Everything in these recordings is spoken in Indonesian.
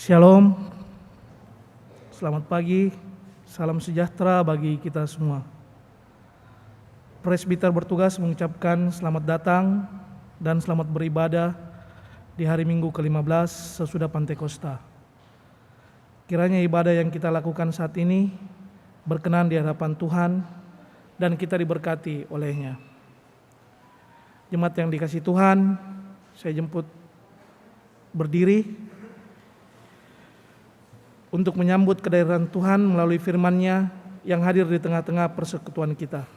Shalom, selamat pagi, salam sejahtera bagi kita semua. Presbiter bertugas mengucapkan selamat datang dan selamat beribadah di hari Minggu ke-15 sesudah Pantekosta. Kiranya ibadah yang kita lakukan saat ini berkenan di hadapan Tuhan dan kita diberkati olehnya. Jemaat yang dikasihi Tuhan, saya jemput berdiri untuk menyambut kehadiran Tuhan melalui firman-Nya yang hadir di tengah-tengah persekutuan kita.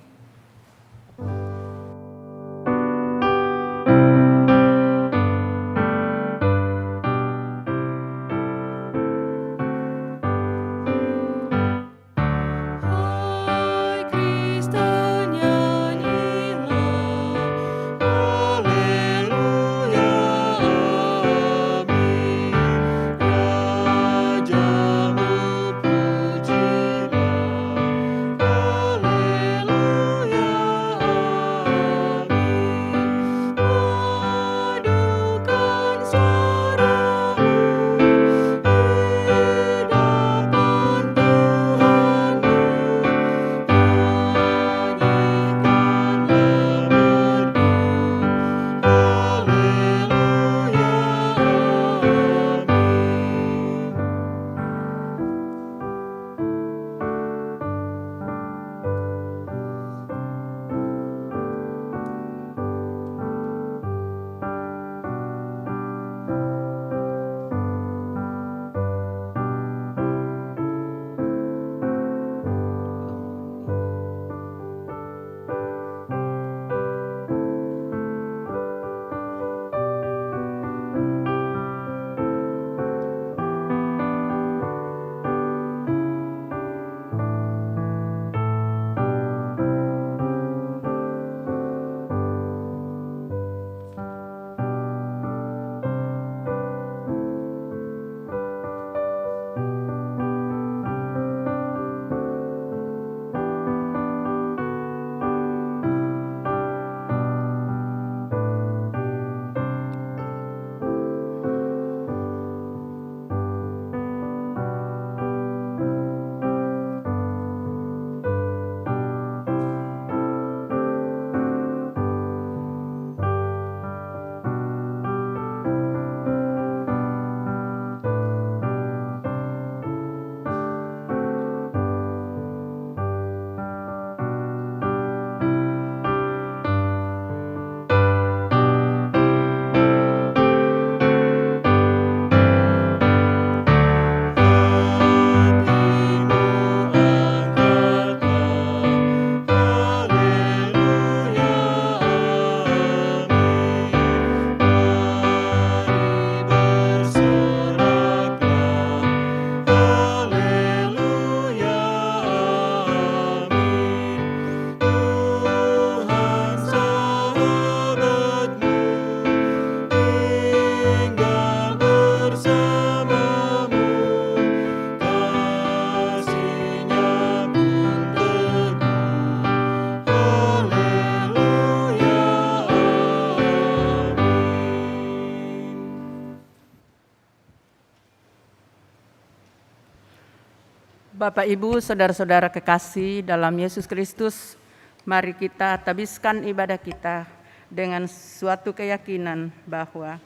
Bapak, Ibu, saudara-saudara kekasih dalam Yesus Kristus, mari kita tabiskan ibadah kita dengan suatu keyakinan bahwa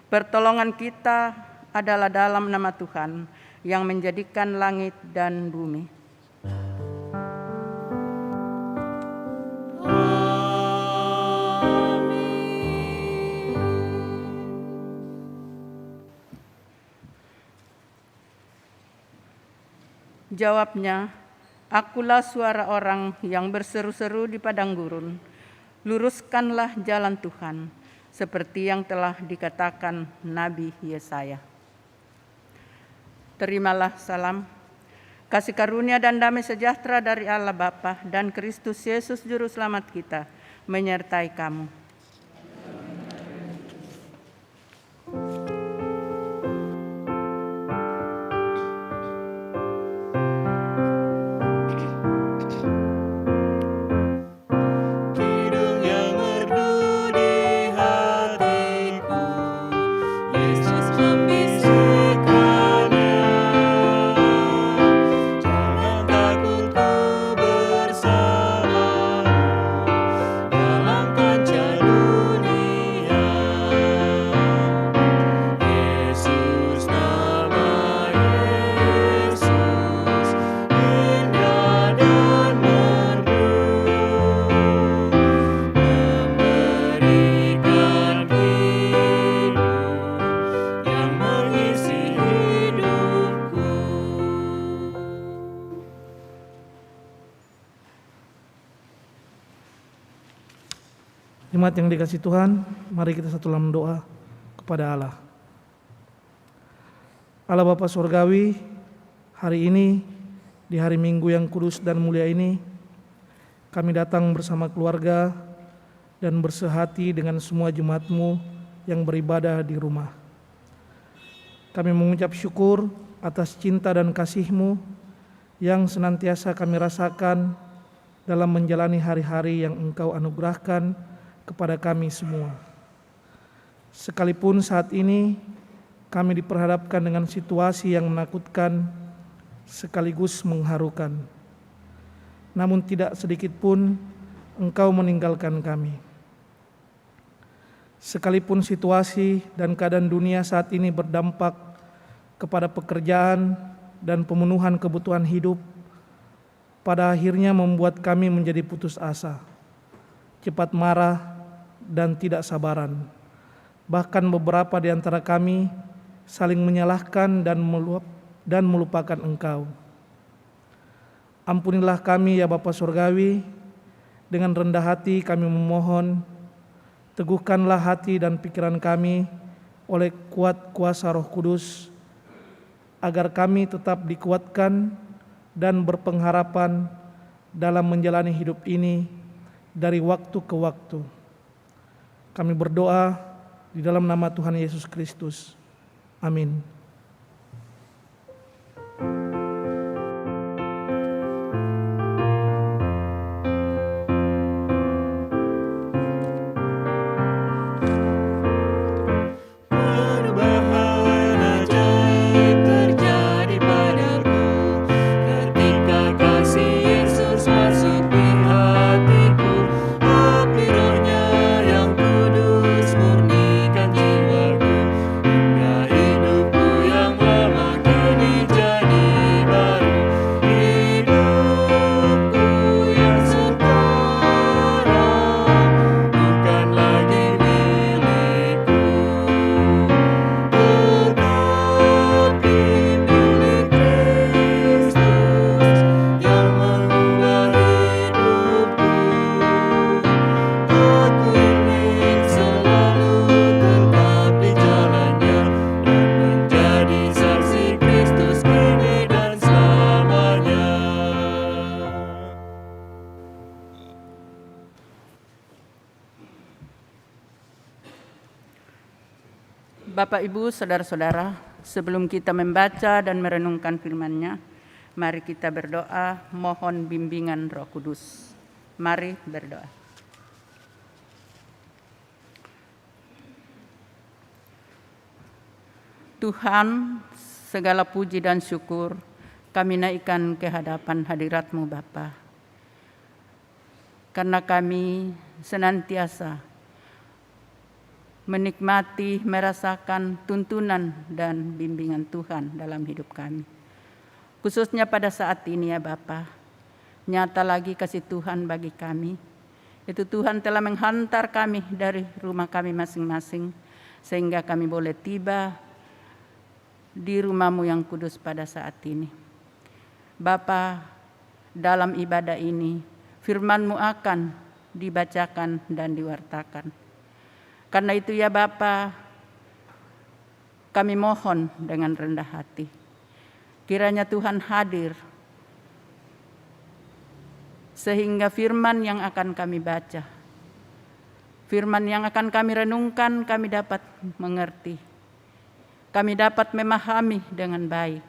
pertolongan kita adalah dalam nama Tuhan yang menjadikan langit dan bumi. Jawabnya, akulah suara orang yang berseru-seru di padang gurun. Luruskanlah jalan Tuhan, seperti yang telah dikatakan Nabi Yesaya. Terimalah salam, kasih karunia dan damai sejahtera dari Allah Bapa dan Kristus Yesus Juru Selamat kita, menyertai kamu. Yesus membisikkan Jemaat yang dikasihi Tuhan, mari kita satu dalam doa kepada Allah. Allah Bapa Surgawi, hari ini, di hari Minggu yang kudus dan mulia ini, kami datang bersama keluarga dan bersehati dengan semua jemaat-Mu yang beribadah di rumah. Kami mengucap syukur atas cinta dan kasih-Mu yang senantiasa kami rasakan dalam menjalani hari-hari yang Engkau anugerahkan kepada kami semua. Sekalipun saat ini kami diperhadapkan dengan situasi yang menakutkan sekaligus mengharukan, namun tidak sedikit pun Engkau meninggalkan kami. Sekalipun situasi dan keadaan dunia saat ini berdampak kepada pekerjaan dan pemenuhan kebutuhan hidup, pada akhirnya membuat kami menjadi putus asa, cepat marah, dan tidak sabaran. Bahkan beberapa di antara kami saling menyalahkan dan melupakan Engkau. Ampunilah kami ya Bapa Surgawi, dengan rendah hati kami memohon, teguhkanlah hati dan pikiran kami oleh kuat kuasa Roh Kudus, agar kami tetap dikuatkan dan berpengharapan dalam menjalani hidup ini dari waktu ke waktu. Kami berdoa di dalam nama Tuhan Yesus Kristus. Amin. Bapak, Ibu, Saudara-saudara, sebelum kita membaca dan merenungkan firman-Nya, mari kita berdoa mohon bimbingan Roh Kudus. Mari berdoa. Tuhan, segala puji dan syukur kami naikkan ke hadapan hadirat-Mu Bapa. Karena kami senantiasa menikmati, merasakan tuntunan dan bimbingan Tuhan dalam hidup kami. Khususnya pada saat ini ya Bapa, nyata lagi kasih Tuhan bagi kami. Itu Tuhan telah menghantar kami dari rumah kami masing-masing, sehingga kami boleh tiba di rumah-Mu yang kudus pada saat ini. Bapa, dalam ibadah ini, firman-Mu akan dibacakan dan diwartakan. Karena itu ya Bapa, kami mohon dengan rendah hati, kiranya Tuhan hadir, sehingga firman yang akan kami baca, firman yang akan kami renungkan, kami dapat mengerti, kami dapat memahami dengan baik,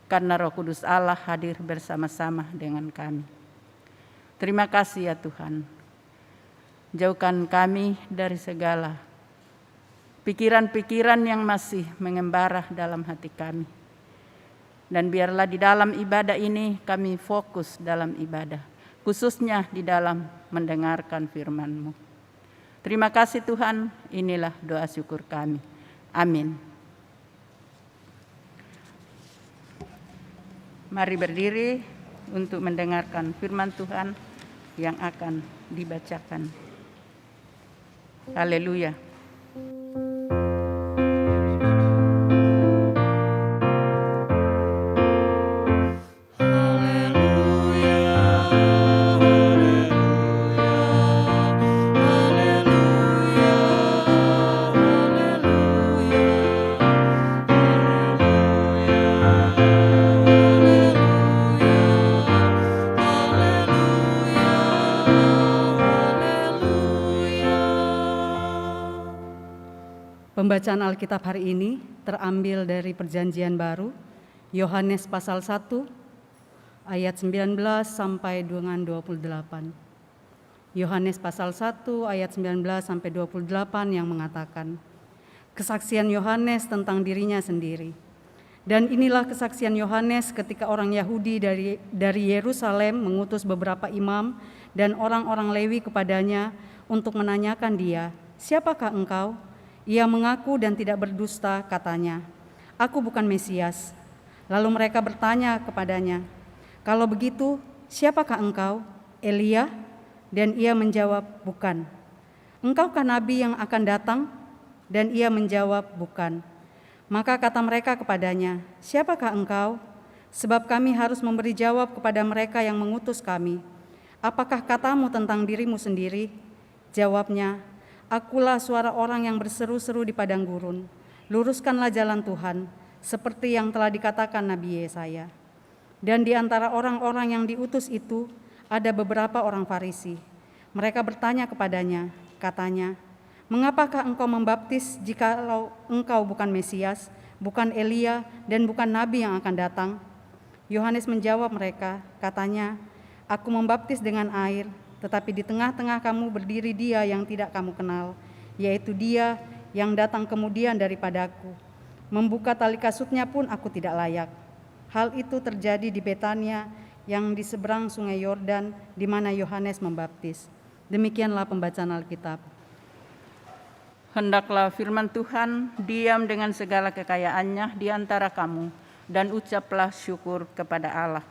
karena Roh Kudus Allah hadir bersama-sama dengan kami. Terima kasih ya Tuhan. Jauhkan kami dari segala pikiran-pikiran yang masih mengembara dalam hati kami. Dan biarlah di dalam ibadah ini kami fokus dalam ibadah, khususnya di dalam mendengarkan firman-Mu. Terima kasih Tuhan, inilah doa syukur kami. Amin. Mari berdiri untuk mendengarkan firman Tuhan yang akan dibacakan. Haleluya. Haleluya, haleluya, haleluya. Pembacaan Alkitab hari ini terambil dari Perjanjian Baru, Yohanes pasal 1, ayat 19 sampai dengan 28. Yohanes pasal 1 ayat 19 sampai 28 yang mengatakan, kesaksian Yohanes tentang dirinya sendiri. Dan inilah kesaksian Yohanes ketika orang Yahudi dari Yerusalem mengutus beberapa imam dan orang-orang Lewi kepadanya untuk menanyakan dia, "Siapakah engkau?" Ia mengaku dan tidak berdusta, katanya, "Aku bukan Mesias." Lalu mereka bertanya kepadanya, "Kalau begitu, siapakah engkau? Elia?" Dan ia menjawab, "Bukan." "Engkaukah nabi yang akan datang?" Dan ia menjawab, "Bukan." Maka kata mereka kepadanya, "Siapakah engkau? Sebab kami harus memberi jawab kepada mereka yang mengutus kami. Apakah katamu tentang dirimu sendiri?" Jawabnya, "Akulah suara orang yang berseru-seru di padang gurun. Luruskanlah jalan Tuhan, seperti yang telah dikatakan Nabi Yesaya." Dan di antara orang-orang yang diutus itu ada beberapa orang Farisi. Mereka bertanya kepadanya, katanya, "Mengapakah engkau membaptis jikalau engkau bukan Mesias, bukan Elia, dan bukan Nabi yang akan datang?" Yohanes menjawab mereka, katanya, "Aku membaptis dengan air, tetapi di tengah-tengah kamu berdiri Dia yang tidak kamu kenal, yaitu Dia yang datang kemudian daripadaku. Membuka tali kasutnya pun aku tidak layak." Hal itu terjadi di Betania yang di seberang sungai Yordan, di mana Yohanes membaptis. Demikianlah pembacaan Alkitab. Hendaklah firman Tuhan diam dengan segala kekayaannya di antara kamu, dan ucaplah syukur kepada Allah.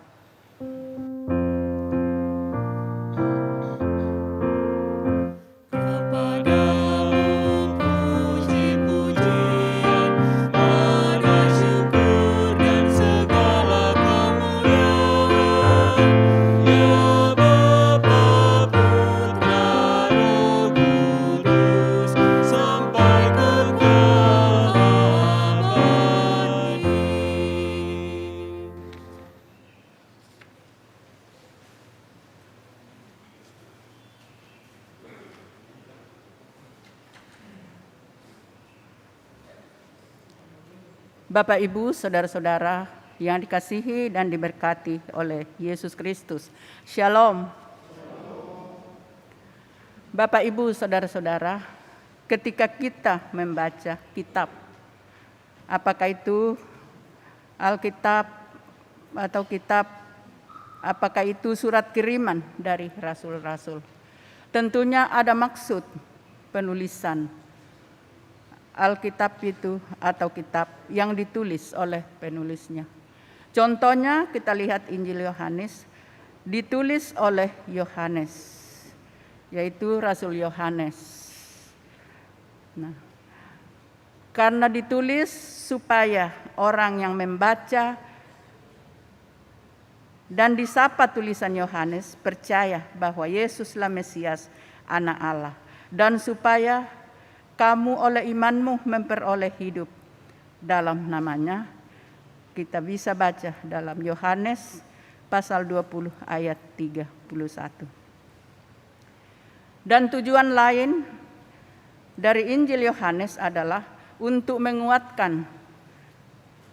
Bapak, Ibu, saudara-saudara yang dikasihi dan diberkati oleh Yesus Kristus. Shalom. Bapak, Ibu, saudara-saudara, ketika kita membaca kitab, apakah itu Alkitab atau kitab, apakah itu surat kiriman dari rasul-rasul, tentunya ada maksud penulisan Alkitab itu atau kitab yang ditulis oleh penulisnya. Contohnya kita lihat Injil Yohanes, ditulis oleh Yohanes, yaitu Rasul Yohanes. Nah, karena ditulis supaya orang yang membaca dan disapa tulisan Yohanes percaya bahwa Yesuslah Mesias, Anak Allah, dan supaya kamu oleh imanmu memperoleh hidup dalam namanya. Kita bisa baca dalam Yohanes pasal 20 ayat 31. Dan tujuan lain dari Injil Yohanes adalah untuk menguatkan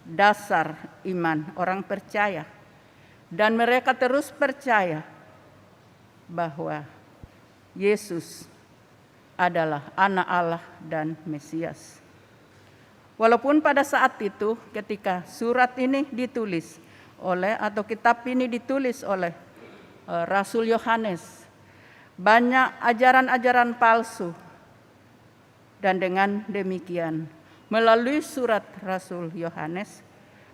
dasar iman orang percaya, dan mereka terus percaya bahwa Yesus adalah Anak Allah dan Mesias. Walaupun pada saat itu ketika surat ini ditulis oleh atau kitab ini ditulis oleh Rasul Yohanes, banyak ajaran-ajaran palsu, dan dengan demikian melalui surat Rasul Yohanes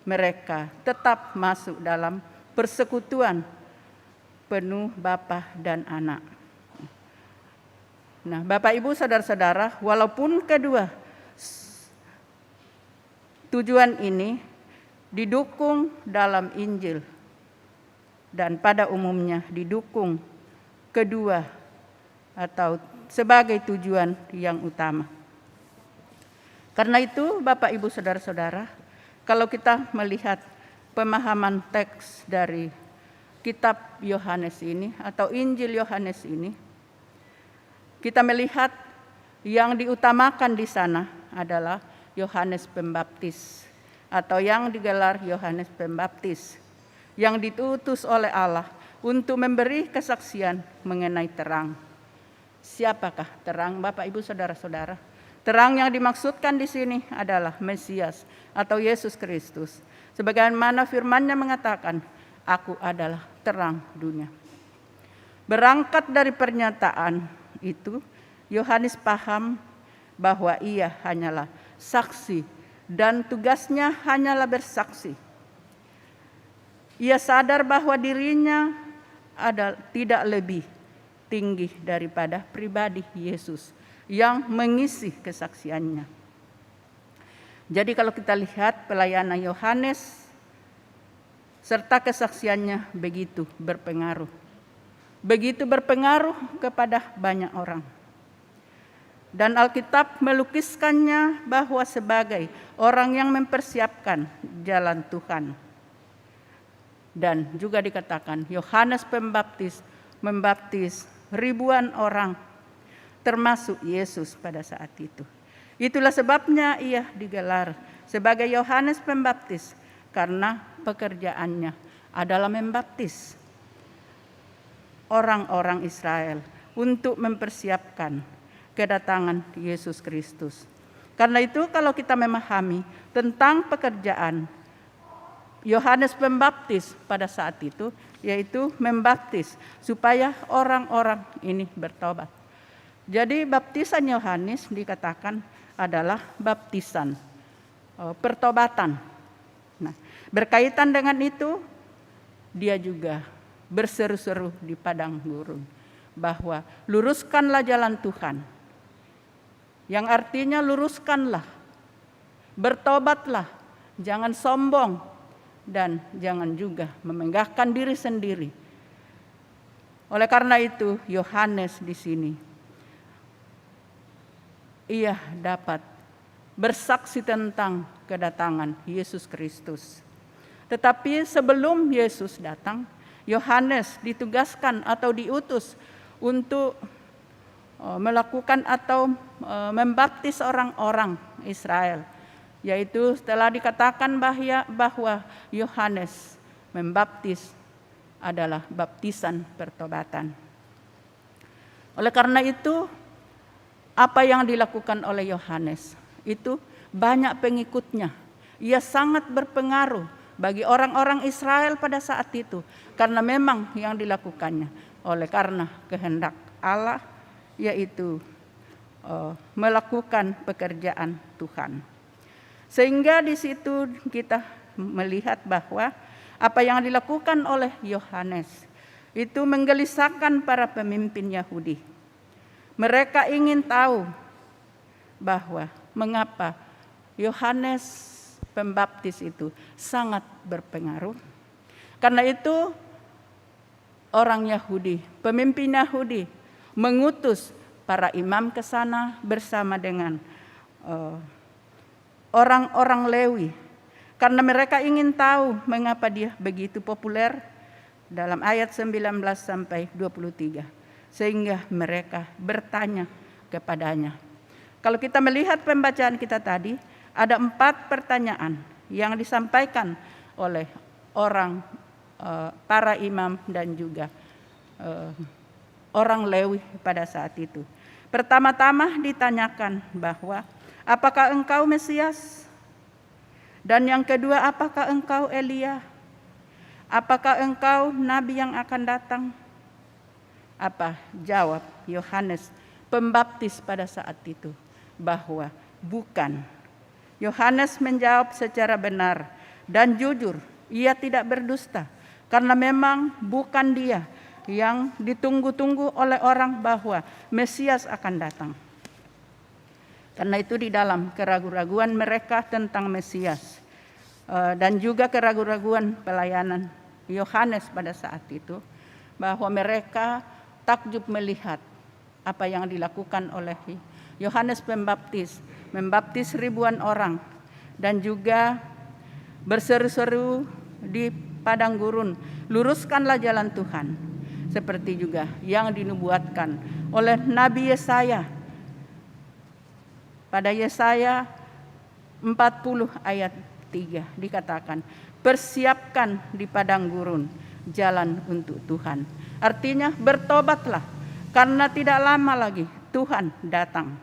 mereka tetap masuk dalam persekutuan penuh Bapa dan Anak. Nah, Bapak, Ibu, saudara-saudara, walaupun kedua tujuan ini didukung dalam Injil dan pada umumnya didukung kedua atau sebagai tujuan yang utama. Karena itu, Bapak, Ibu, saudara-saudara, kalau kita melihat pemahaman teks dari kitab Yohanes ini atau Injil Yohanes ini, kita melihat yang diutamakan di sana adalah Yohanes Pembaptis atau yang digelar Yohanes Pembaptis yang diutus oleh Allah untuk memberi kesaksian mengenai terang. Siapakah terang, Bapak Ibu Saudara-saudara? Terang yang dimaksudkan di sini adalah Mesias atau Yesus Kristus. Sebagaimana firman-Nya mengatakan, "Aku adalah terang dunia." Berangkat dari pernyataan itu, Yohanes paham bahwa ia hanyalah saksi dan tugasnya hanyalah bersaksi. Ia sadar bahwa dirinya tidak lebih tinggi daripada pribadi Yesus yang mengisi kesaksiannya. Jadi kalau kita lihat pelayanan Yohanes serta kesaksiannya begitu berpengaruh. Begitu berpengaruh kepada banyak orang. Dan Alkitab melukiskannya bahwa sebagai orang yang mempersiapkan jalan Tuhan. Dan juga dikatakan Yohanes Pembaptis membaptis ribuan orang termasuk Yesus pada saat itu. Itulah sebabnya ia digelar sebagai Yohanes Pembaptis karena pekerjaannya adalah membaptis orang-orang Israel untuk mempersiapkan kedatangan Yesus Kristus. Karena itu kalau kita memahami tentang pekerjaan Yohanes Pembaptis pada saat itu, yaitu membaptis supaya orang-orang ini bertobat. Jadi baptisan Yohanes dikatakan adalah baptisan pertobatan. Nah, berkaitan dengan itu, dia juga berseru-seru di padang gurun bahwa luruskanlah jalan Tuhan. Yang artinya luruskanlah, bertobatlah, jangan sombong dan jangan juga memegahkan diri sendiri. Oleh karena itu, Yohanes di sini ia dapat bersaksi tentang kedatangan Yesus Kristus. Tetapi sebelum Yesus datang, Yohanes ditugaskan atau diutus untuk melakukan atau membaptis orang-orang Israel. Yaitu telah dikatakan bahwa Yohanes membaptis adalah baptisan pertobatan. Oleh karena itu, apa yang dilakukan oleh Yohanes itu banyak pengikutnya. Ia sangat berpengaruh bagi orang-orang Israel pada saat itu karena memang yang dilakukannya oleh karena kehendak Allah, yaitu melakukan pekerjaan Tuhan. Sehingga di situ kita melihat bahwa apa yang dilakukan oleh Yohanes itu menggelisahkan para pemimpin Yahudi. Mereka ingin tahu bahwa mengapa Yohanes Pembaptis itu sangat berpengaruh. Karena itu orang Yahudi, pemimpin Yahudi mengutus para imam ke sana bersama dengan orang-orang Lewi. Karena mereka ingin tahu mengapa dia begitu populer dalam ayat 19 sampai 23. Sehingga mereka bertanya kepadanya. Kalau kita melihat pembacaan kita tadi, ada 4 pertanyaan yang disampaikan oleh para imam dan juga orang Lewi pada saat itu. Pertama-tama ditanyakan bahwa apakah engkau Mesias? Dan yang kedua, apakah engkau Elia? Apakah engkau nabi yang akan datang? Apa jawab Yohanes Pembaptis pada saat itu? Bahwa bukan. Yohanes menjawab secara benar dan jujur. Ia tidak berdusta karena memang bukan dia yang ditunggu-tunggu oleh orang bahwa Mesias akan datang. Karena itu di dalam keraguan-raguan mereka tentang Mesias dan juga keraguan-raguan pelayanan Yohanes pada saat itu, bahwa mereka takjub melihat apa yang dilakukan oleh Yohanes Pembaptis, membaptis ribuan orang dan juga berseru-seru di padang gurun, luruskanlah jalan Tuhan. Seperti juga yang dinubuatkan oleh Nabi Yesaya pada Yesaya 40 ayat 3 dikatakan, persiapkan di padang gurun jalan untuk Tuhan. Artinya bertobatlah, karena tidak lama lagi Tuhan datang.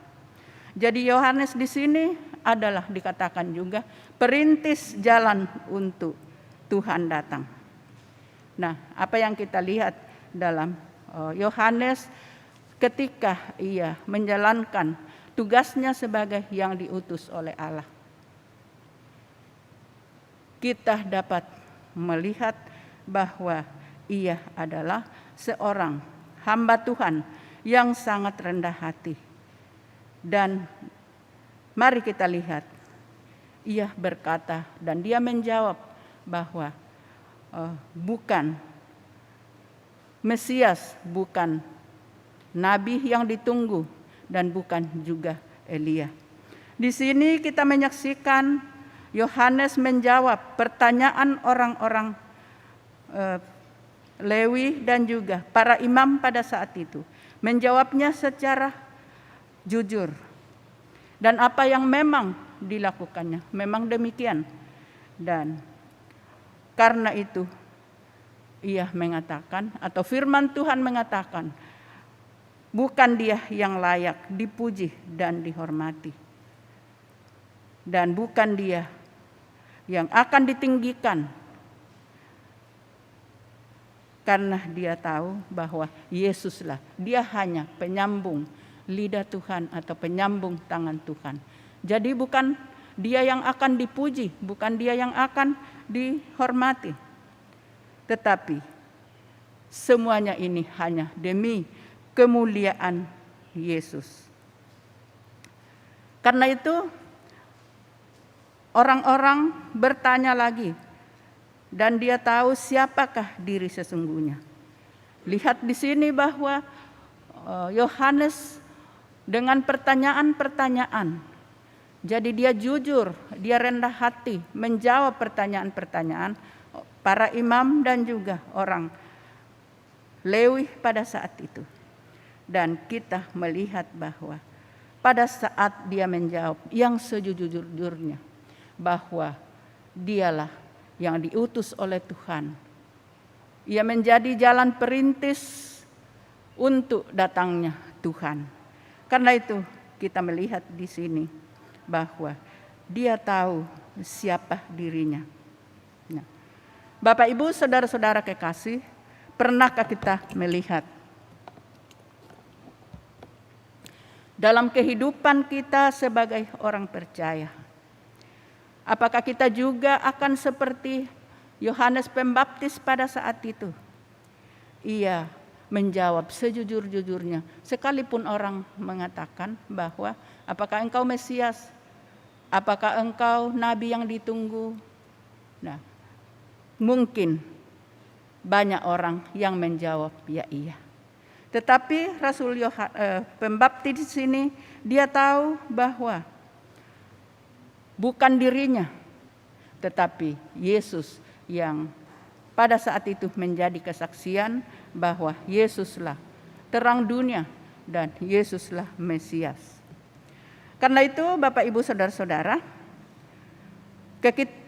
Jadi Yohanes di sini adalah dikatakan juga perintis jalan untuk Tuhan datang. Nah, apa yang kita lihat dalam Yohanes ketika ia menjalankan tugasnya sebagai yang diutus oleh Allah. Kita dapat melihat bahwa ia adalah seorang hamba Tuhan yang sangat rendah hati. Dan mari kita lihat, ia berkata dan dia menjawab bahwa bukan Mesias, bukan nabi yang ditunggu, dan bukan juga Elia. Di sini kita menyaksikan Yohanes menjawab pertanyaan orang-orang Lewi dan juga para imam pada saat itu. Menjawabnya secara jujur. Dan apa yang memang dilakukannya, memang demikian. Dan karena itu ia mengatakan, atau firman Tuhan mengatakan, bukan dia yang layak dipuji dan dihormati. Dan bukan dia yang akan ditinggikan. Karena dia tahu bahwa Yesuslah, dia hanya penyambung lidah Tuhan atau penyambung tangan Tuhan. Jadi bukan dia yang akan dipuji, bukan dia yang akan dihormati. Tetapi semuanya ini hanya demi kemuliaan Yesus. Karena itu orang-orang bertanya lagi, dan dia tahu siapakah diri sesungguhnya. Lihat di sini bahwa Yohanes dengan pertanyaan-pertanyaan, jadi dia jujur, dia rendah hati menjawab pertanyaan-pertanyaan para imam dan juga orang Lewi pada saat itu. Dan kita melihat bahwa pada saat dia menjawab yang sejujur-jujurnya, bahwa dialah yang diutus oleh Tuhan. Ia menjadi jalan perintis untuk datangnya Tuhan. Karena itu kita melihat di sini bahwa dia tahu siapa dirinya. Nah, Bapak Ibu, saudara-saudara kekasih, pernahkah kita melihat dalam kehidupan kita sebagai orang percaya, apakah kita juga akan seperti Yohanes Pembaptis pada saat itu? Ia menjawab sejujur-jujurnya, sekalipun orang mengatakan bahwa apakah engkau Mesias? Apakah engkau nabi yang ditunggu? Nah, mungkin banyak orang yang menjawab ya iya. Tetapi Rasul Pembaptis di sini dia tahu bahwa bukan dirinya, tetapi Yesus yang pada saat itu menjadi kesaksian bahwa Yesuslah terang dunia dan Yesuslah Mesias. Karena itu Bapak Ibu saudara-saudara,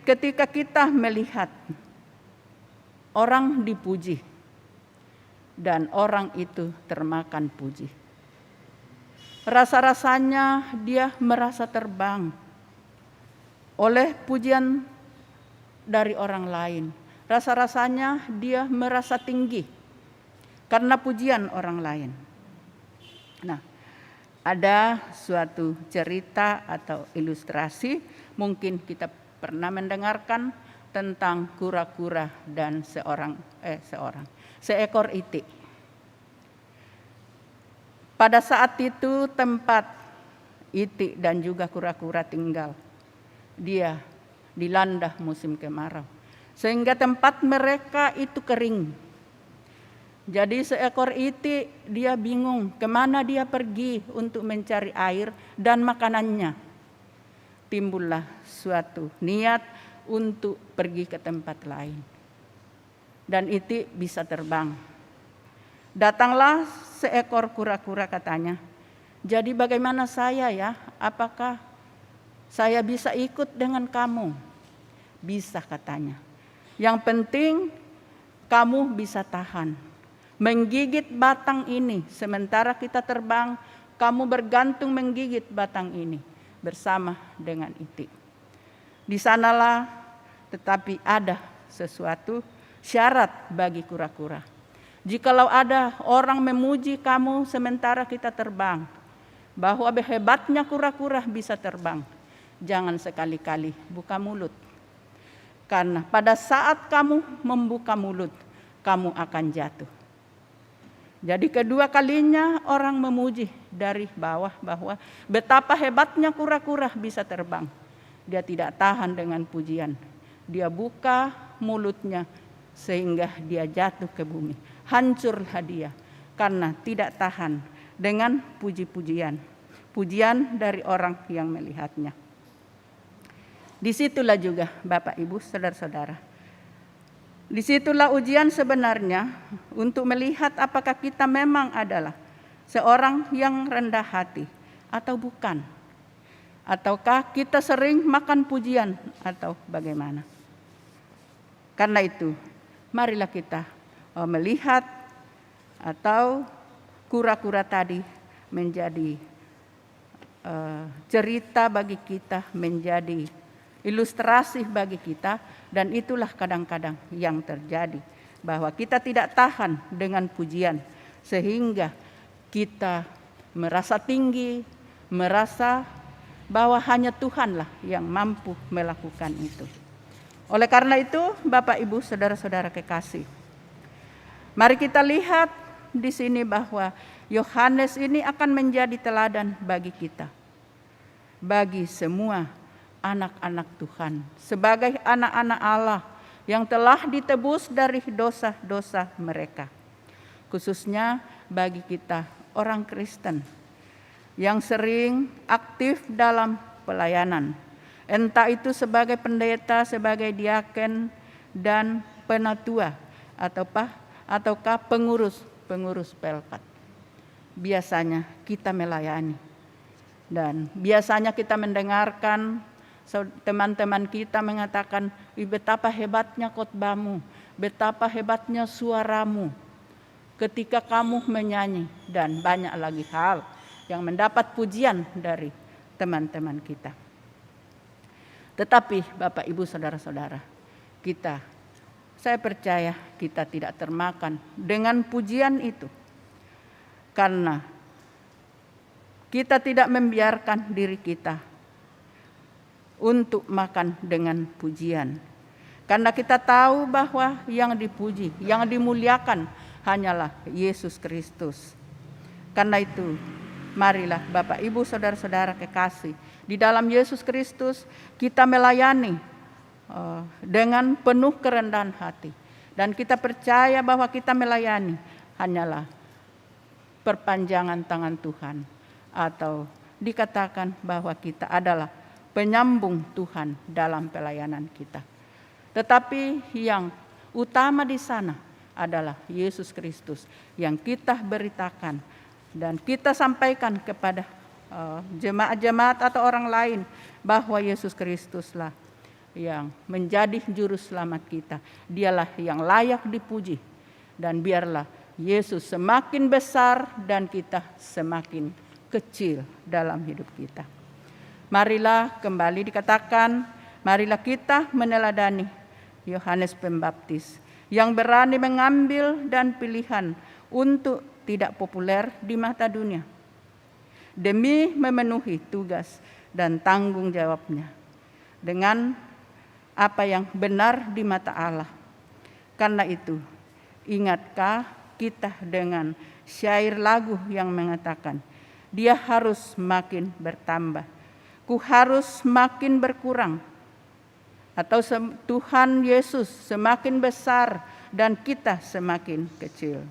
ketika kita melihat orang dipuji dan orang itu termakan puji, rasa-rasanya dia merasa terbang oleh pujian dari orang lain. Rasa-rasanya dia merasa tinggi karena pujian orang lain. Nah, ada suatu cerita atau ilustrasi, mungkin kita pernah mendengarkan tentang kura-kura dan seekor itik. Pada saat itu tempat itik dan juga kura-kura tinggal, dia dilanda musim kemarau, sehingga tempat mereka itu kering. Jadi seekor itik dia bingung kemana dia pergi untuk mencari air dan makanannya. Timbullah suatu niat untuk pergi ke tempat lain. Dan itik bisa terbang. Datanglah seekor kura-kura katanya, jadi bagaimana saya ya apakah saya bisa ikut dengan kamu? Bisa katanya. Yang penting kamu bisa tahan. Menggigit batang ini, sementara kita terbang, kamu bergantung menggigit batang ini bersama dengan itik. Di sanalah tetapi ada sesuatu syarat bagi kura-kura. Jikalau ada orang memuji kamu sementara kita terbang, bahwa hebatnya kura-kura bisa terbang, jangan sekali-kali buka mulut. Karena pada saat kamu membuka mulut, kamu akan jatuh. Jadi kedua kalinya orang memuji dari bawah bahwa betapa hebatnya kura-kura bisa terbang. Dia tidak tahan dengan pujian. Dia buka mulutnya sehingga dia jatuh ke bumi. Hancurlah dia karena tidak tahan dengan puji-pujian. Pujian dari orang yang melihatnya. Disitulah juga Bapak Ibu saudara-saudara. Disitulah ujian sebenarnya untuk melihat apakah kita memang adalah seorang yang rendah hati atau bukan. Ataukah kita sering makan pujian atau bagaimana. Karena itu marilah kita melihat atau kura-kura tadi menjadi cerita bagi kita, menjadi ilustrasi bagi kita, dan itulah kadang-kadang yang terjadi bahwa kita tidak tahan dengan pujian sehingga kita merasa tinggi, merasa bahwa hanya Tuhanlah yang mampu melakukan itu. Oleh karena itu, Bapak Ibu saudara-saudara kekasih, mari kita lihat di sini bahwa Yohanes ini akan menjadi teladan bagi kita, bagi semua anak-anak Tuhan, sebagai anak-anak Allah yang telah ditebus dari dosa-dosa mereka. Khususnya bagi kita orang Kristen yang sering aktif dalam pelayanan, entah itu sebagai pendeta, sebagai diaken dan penatua, ataukah pengurus pelkat. Biasanya kita melayani dan biasanya kita mendengarkan teman-teman kita mengatakan, betapa hebatnya khotbahmu, betapa hebatnya suaramu ketika kamu menyanyi, dan banyak lagi hal yang mendapat pujian dari teman-teman kita. Tetapi Bapak Ibu saudara-saudara, saya percaya kita tidak termakan dengan pujian itu. Karena kita tidak membiarkan diri kita untuk makan dengan pujian. Karena kita tahu bahwa yang dipuji, yang dimuliakan hanyalah Yesus Kristus. Karena itu, marilah Bapak Ibu saudara-saudara kekasih, di dalam Yesus Kristus kita melayani dengan penuh kerendahan hati. Dan kita percaya bahwa kita melayani hanyalah perpanjangan tangan Tuhan, atau dikatakan bahwa kita adalah penyambung Tuhan dalam pelayanan kita. Tetapi yang utama di sana adalah Yesus Kristus yang kita beritakan dan kita sampaikan kepada jemaat-jemaat atau orang lain bahwa Yesus Kristuslah yang menjadi juru selamat kita. Dialah yang layak dipuji, dan biarlah Yesus semakin besar dan kita semakin kecil dalam hidup kita. Marilah kembali dikatakan, marilah kita meneladani Yohanes Pembaptis yang berani mengambil dan pilihan untuk tidak populer di mata dunia demi memenuhi tugas dan tanggung jawabnya dengan apa yang benar di mata Allah. Karena itu, ingatkah kita dengan syair lagu yang mengatakan, dia harus makin bertambah, ku harus makin berkurang. Atau Tuhan Yesus semakin besar dan kita semakin kecil.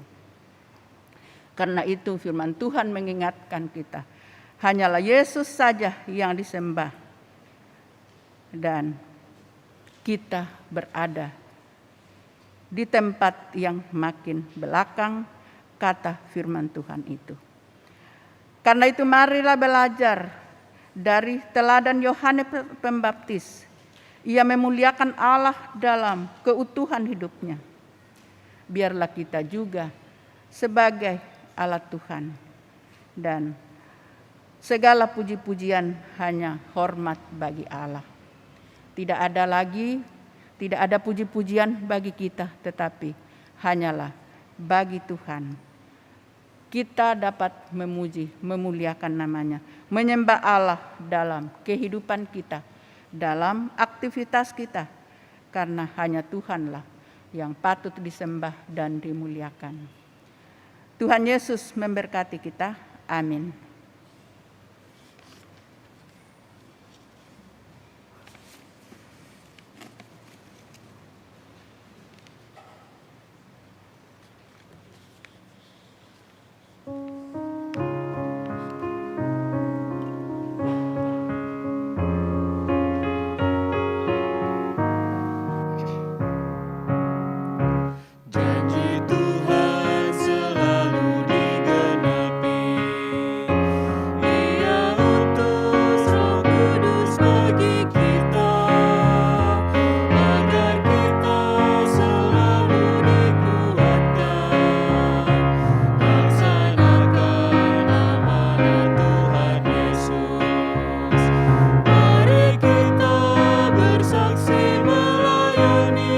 Karena itu firman Tuhan mengingatkan kita, hanyalah Yesus saja yang disembah. Dan kita berada di tempat yang makin belakang, kata firman Tuhan itu. Karena itu marilah belajar dari teladan Yohanes Pembaptis, ia memuliakan Allah dalam keutuhan hidupnya. Biarlah kita juga sebagai alat Tuhan, dan segala puji-pujian hanya hormat bagi Allah. Tidak ada puji-pujian bagi kita, tetapi hanyalah bagi Tuhan. Kita dapat memuji, memuliakan namanya, menyembah Allah dalam kehidupan kita, dalam aktivitas kita, karena hanya Tuhanlah yang patut disembah dan dimuliakan. Tuhan Yesus memberkati kita. Amin. Janji Tuhan selalu digenapi. Ia utus Roh Kudus bagi kita, agar kita selalu dikuatkan, laksanakan amanat Tuhan Yesus. Mari kita bersaksi melayani,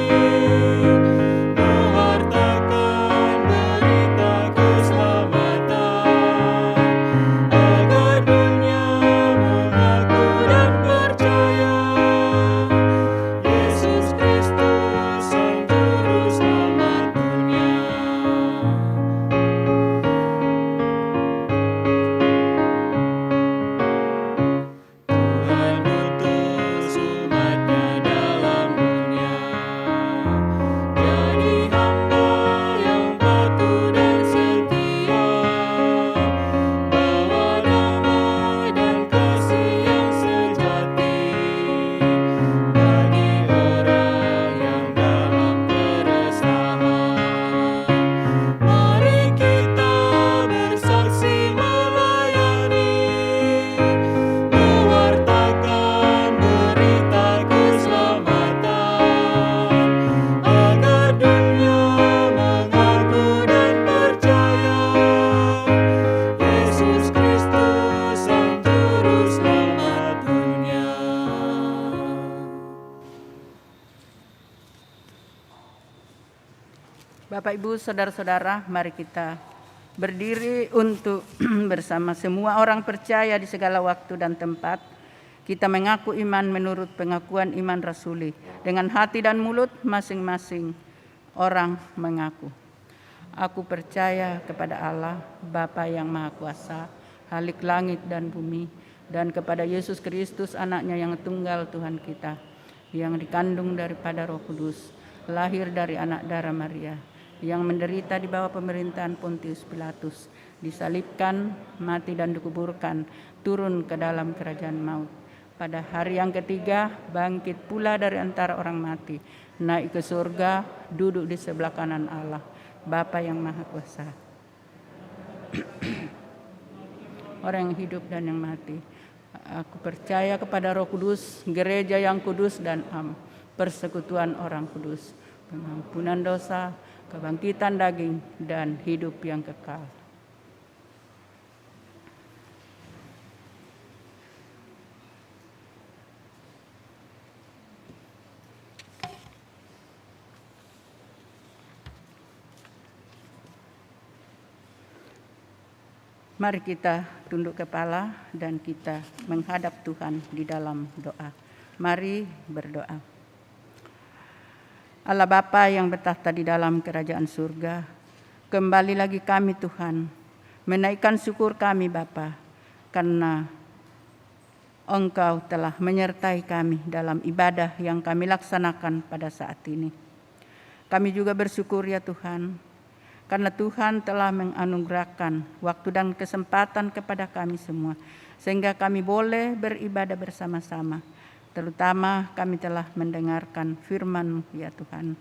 mewartakan berita keselamatan, agar dunia mengaku dan percaya Yesus Kristus Sang Juru Selamat dunia. Tuhan utus umat-Nya dalam dunia, jadi hamba yang patuh dan setia, bawa damai dan kasih yang sejati bagi orang yang dalam keresahan. Mari kita bersaksi melayani, mewartakan berita keselamatan, agar dunia mengaku dan percaya Yesus Kristus Sang Juru Selamat dunia. Bapak, Ibu, saudara-saudara, mari kita berdiri untuk bersama semua orang percaya di segala waktu dan tempat. Kita mengaku iman menurut pengakuan iman rasuli. Dengan hati dan mulut masing-masing orang mengaku. Aku percaya kepada Allah, Bapa yang Maha Kuasa, Khalik langit dan bumi, dan kepada Yesus Kristus, anaknya yang tunggal Tuhan kita, yang dikandung daripada Roh Kudus, lahir dari anak darah Maria, yang menderita di bawah pemerintahan Pontius Pilatus, disalibkan, mati dan dikuburkan, turun ke dalam kerajaan maut. Pada hari yang ketiga bangkit pula dari antara orang mati, naik ke surga, duduk di sebelah kanan Allah, Bapa yang Maha Kuasa. Orang yang hidup dan yang mati. Aku percaya kepada Roh Kudus, gereja yang kudus dan persekutuan orang kudus, pengampunan dosa, kebangkitan daging, dan hidup yang kekal. Mari kita tunduk kepala dan kita menghadap Tuhan di dalam doa. Mari berdoa. Allah Bapa yang bertahta di dalam kerajaan surga, kembali lagi kami Tuhan, menaikkan syukur kami Bapa, karena Engkau telah menyertai kami dalam ibadah yang kami laksanakan pada saat ini. Kami juga bersyukur ya Tuhan, karena Tuhan telah menganugerahkan waktu dan kesempatan kepada kami semua, sehingga kami boleh beribadah bersama-sama. Terutama kami telah mendengarkan firman-Mu ya Tuhan.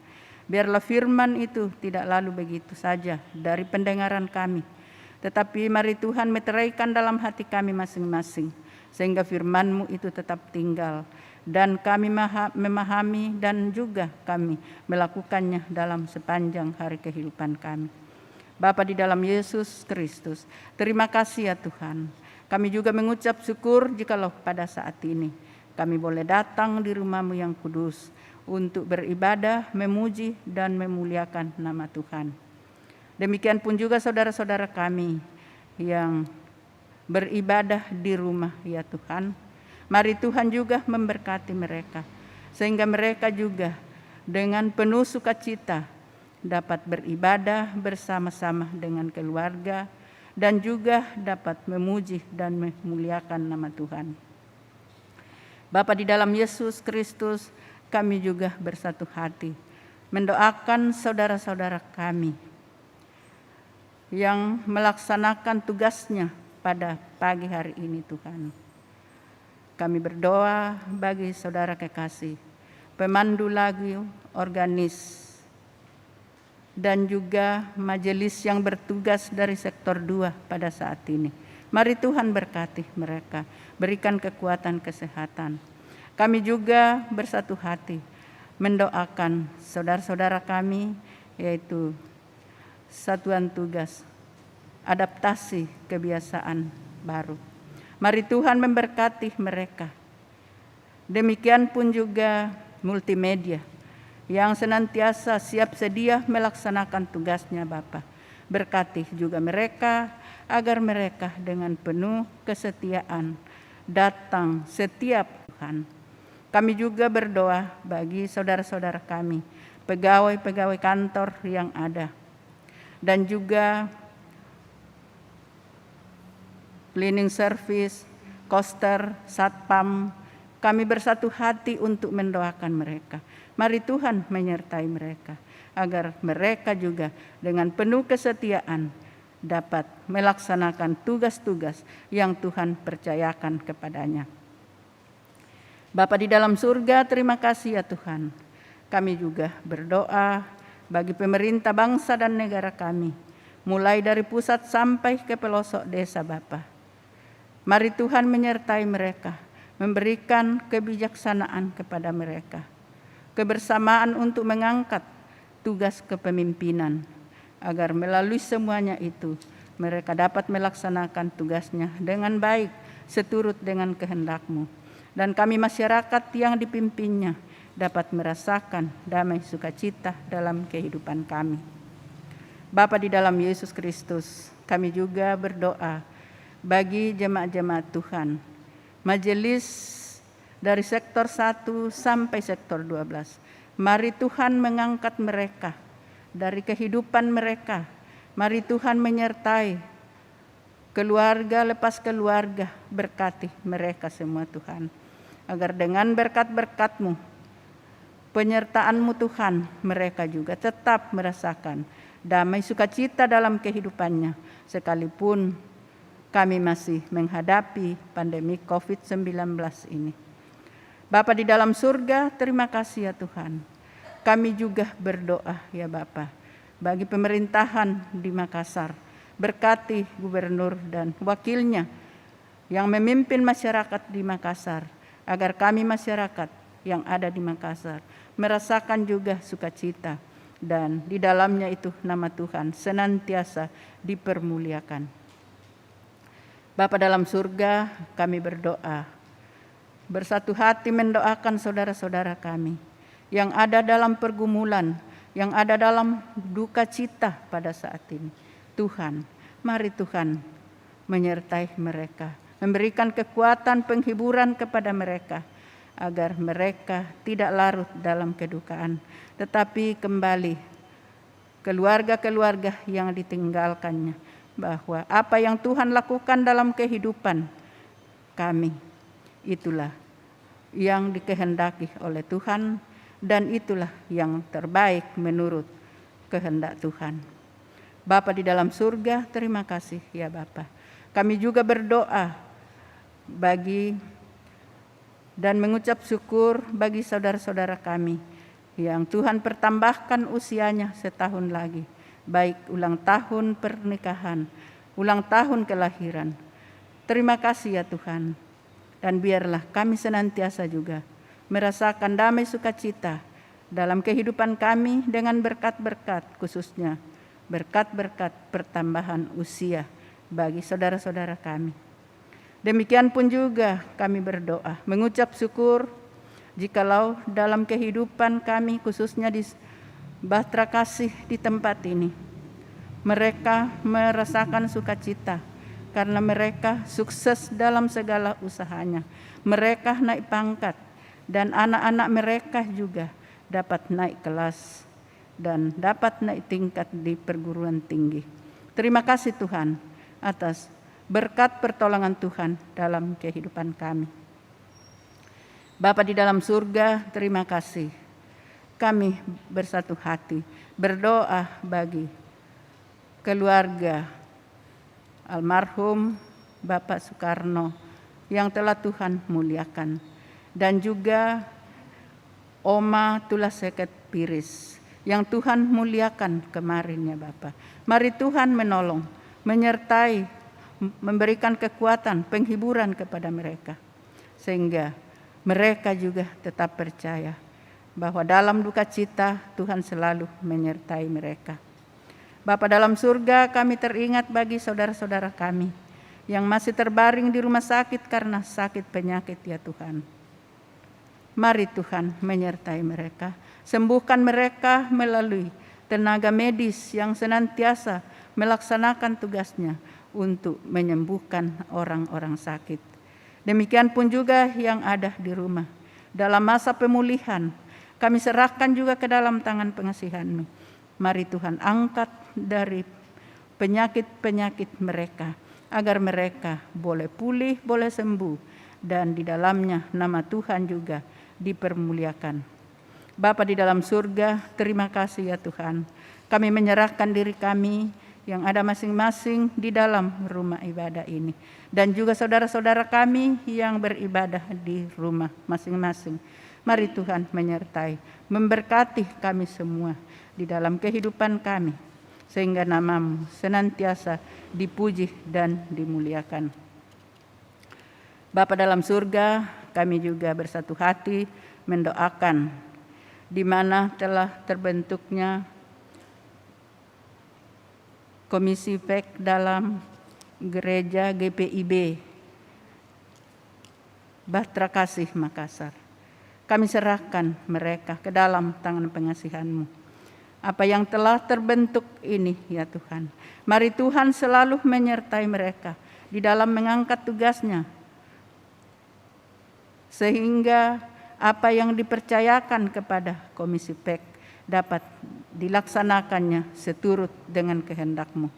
Biarlah firman itu tidak lalu begitu saja dari pendengaran kami, tetapi mari Tuhan meteraikan dalam hati kami masing-masing, sehingga firman-Mu itu tetap tinggal dan kami memahami dan juga kami melakukannya dalam sepanjang hari kehidupan kami. Bapa di dalam Yesus Kristus, terima kasih ya Tuhan. Kami juga mengucap syukur jikalau pada saat ini kami boleh datang di rumah-Mu yang kudus untuk beribadah, memuji dan memuliakan nama Tuhan. Demikian pun juga saudara-saudara kami yang beribadah di rumah ya Tuhan. Mari Tuhan juga memberkati mereka, sehingga mereka juga dengan penuh sukacita dapat beribadah bersama-sama dengan keluarga dan juga dapat memuji dan memuliakan nama Tuhan. Bapa di dalam Yesus Kristus, kami juga bersatu hati mendoakan saudara-saudara kami yang melaksanakan tugasnya pada pagi hari ini Tuhan. Kami berdoa bagi saudara kekasih, pemandu lagu, organis, dan juga majelis yang bertugas dari sektor 2 pada saat ini. Mari Tuhan berkati mereka, berikan kekuatan kesehatan. Kami juga bersatu hati mendoakan saudara-saudara kami, yaitu satuan tugas adaptasi kebiasaan baru. Mari Tuhan memberkati mereka. Demikian pun juga multimedia yang senantiasa siap sedia melaksanakan tugasnya Bapa. Berkati juga mereka agar mereka dengan penuh kesetiaan datang setiap Tuhan. Kami juga berdoa bagi saudara-saudara kami, pegawai-pegawai kantor yang ada, dan juga cleaning service, koster, satpam. Kami bersatu hati untuk mendoakan mereka. Mari Tuhan menyertai mereka, agar mereka juga dengan penuh kesetiaan dapat melaksanakan tugas-tugas yang Tuhan percayakan kepadanya. Bapa di dalam surga, terima kasih ya Tuhan. Kami juga berdoa bagi pemerintah bangsa dan negara kami, mulai dari pusat sampai ke pelosok desa Bapa. Mari Tuhan menyertai mereka, memberikan kebijaksanaan kepada mereka, kebersamaan untuk mengangkat tugas kepemimpinan, agar melalui semuanya itu mereka dapat melaksanakan tugasnya dengan baik seturut dengan kehendak-Mu. Dan kami masyarakat yang dipimpinnya dapat merasakan damai sukacita dalam kehidupan kami. Bapa di dalam Yesus Kristus, kami juga berdoa bagi jemaat-jemaat Tuhan, majelis dari sektor 1 sampai sektor 12. Mari Tuhan mengangkat mereka dari kehidupan mereka. Mari Tuhan menyertai keluarga lepas keluarga, berkati mereka semua Tuhan. Agar dengan berkat-berkat-Mu, penyertaan-Mu Tuhan, mereka juga tetap merasakan damai sukacita dalam kehidupannya, sekalipun kami masih menghadapi pandemi COVID-19 ini. Bapa di dalam surga, terima kasih ya Tuhan. Kami juga berdoa ya Bapa, bagi pemerintahan di Makassar. Berkati gubernur dan wakilnya yang memimpin masyarakat di Makassar, agar kami masyarakat yang ada di Makassar merasakan juga sukacita, dan di dalamnya itu nama Tuhan senantiasa dipermuliakan. Bapa dalam surga, kami berdoa, bersatu hati mendoakan saudara-saudara kami yang ada dalam pergumulan, yang ada dalam duka cita pada saat ini. Tuhan, mari Tuhan menyertai mereka, memberikan kekuatan penghiburan kepada mereka, agar mereka tidak larut dalam kedukaan, tetapi kembali keluarga-keluarga yang ditinggalkannya, bahwa apa yang Tuhan lakukan dalam kehidupan kami, itulah yang dikehendaki oleh Tuhan, dan itulah yang terbaik menurut kehendak Tuhan. Bapa di dalam surga, terima kasih ya Bapa. Kami juga berdoa bagi dan mengucap syukur bagi saudara-saudara kami yang Tuhan pertambahkan usianya setahun lagi, baik ulang tahun pernikahan, ulang tahun kelahiran. Terima kasih ya Tuhan. Dan biarlah kami senantiasa juga merasakan damai sukacita dalam kehidupan kami dengan berkat-berkat, khususnya berkat-berkat pertambahan usia bagi saudara-saudara kami. Demikian pun juga kami berdoa, mengucap syukur jikalau dalam kehidupan kami, khususnya di Bahtera Kasih di tempat ini, mereka merasakan sukacita karena mereka sukses dalam segala usahanya. Mereka naik pangkat dan anak-anak mereka juga dapat naik kelas dan dapat naik tingkat di perguruan tinggi. Terima kasih Tuhan atas berkat pertolongan Tuhan dalam kehidupan kami. Bapa di dalam surga, terima kasih. Kami bersatu hati berdoa bagi keluarga almarhum Bapak Soekarno yang telah Tuhan muliakan, dan juga Oma Tulaseket Piris yang Tuhan muliakan kemarin ya Bapak. Mari Tuhan menolong, menyertai, memberikan kekuatan, penghiburan kepada mereka, sehingga mereka juga tetap percaya bahwa dalam duka cita Tuhan selalu menyertai mereka. Bapa dalam surga, kami teringat bagi saudara-saudara kami yang masih terbaring di rumah sakit karena sakit penyakit ya Tuhan. Mari Tuhan menyertai mereka, sembuhkan mereka melalui tenaga medis yang senantiasa melaksanakan tugasnya untuk menyembuhkan orang-orang sakit. Demikian pun juga yang ada di rumah. Dalam masa pemulihan, kami serahkan juga ke dalam tangan pengasihan-Mu. Mari Tuhan angkat dari penyakit-penyakit mereka, agar mereka boleh pulih, boleh sembuh, dan di dalamnya nama Tuhan juga dipermuliakan. Bapa di dalam surga, terima kasih ya Tuhan. Kami menyerahkan diri kami yang ada masing-masing di dalam rumah ibadah ini, dan juga saudara-saudara kami yang beribadah di rumah masing-masing. Mari Tuhan menyertai, memberkati kami semua di dalam kehidupan kami, sehingga nama-Mu senantiasa dipuji dan dimuliakan. Bapa dalam surga, kami juga bersatu hati mendoakan di mana telah terbentuknya Komisi PEK dalam Gereja GPIB Bahtera Kasih Makassar. Kami serahkan mereka ke dalam tangan pengasihan-Mu. Apa yang telah terbentuk ini ya Tuhan, mari Tuhan selalu menyertai mereka di dalam mengangkat tugasnya, sehingga apa yang dipercayakan kepada Komisi PEK dapat dilaksanakannya seturut dengan kehendak-Mu.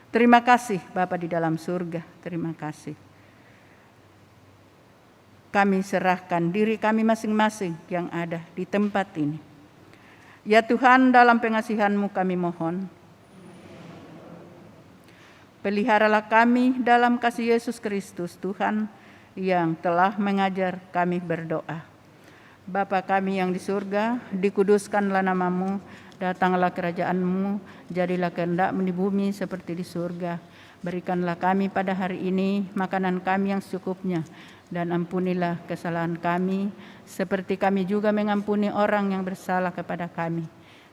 Terima kasih Bapa di dalam surga, terima kasih. Kami serahkan diri kami masing-masing yang ada di tempat ini. Ya Tuhan, dalam pengasihan-Mu kami mohon, peliharalah kami dalam kasih Yesus Kristus Tuhan yang telah mengajar kami berdoa. Bapa kami yang di surga, dikuduskanlah nama-Mu, datanglah kerajaan-Mu, jadilah kehendak-Mu di bumi seperti di surga. Berikanlah kami pada hari ini makanan kami yang secukupnya, dan ampunilah kesalahan kami, seperti kami juga mengampuni orang yang bersalah kepada kami.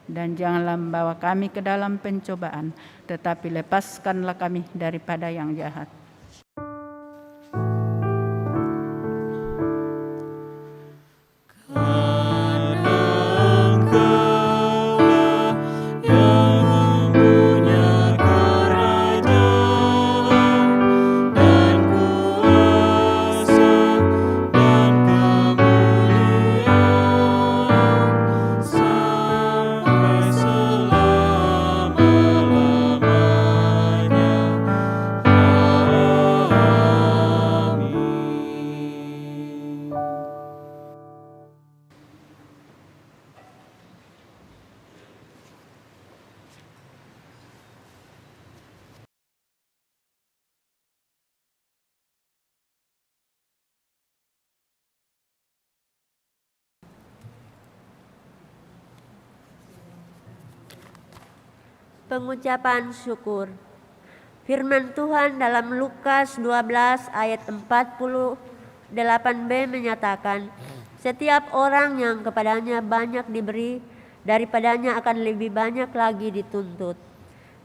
Dan janganlah membawa kami ke dalam pencobaan, tetapi lepaskanlah kami daripada yang jahat. Pengucapan syukur. Firman Tuhan dalam Lukas 12 ayat 40 8b menyatakan, setiap orang yang kepadanya banyak diberi, daripadanya akan lebih banyak lagi dituntut.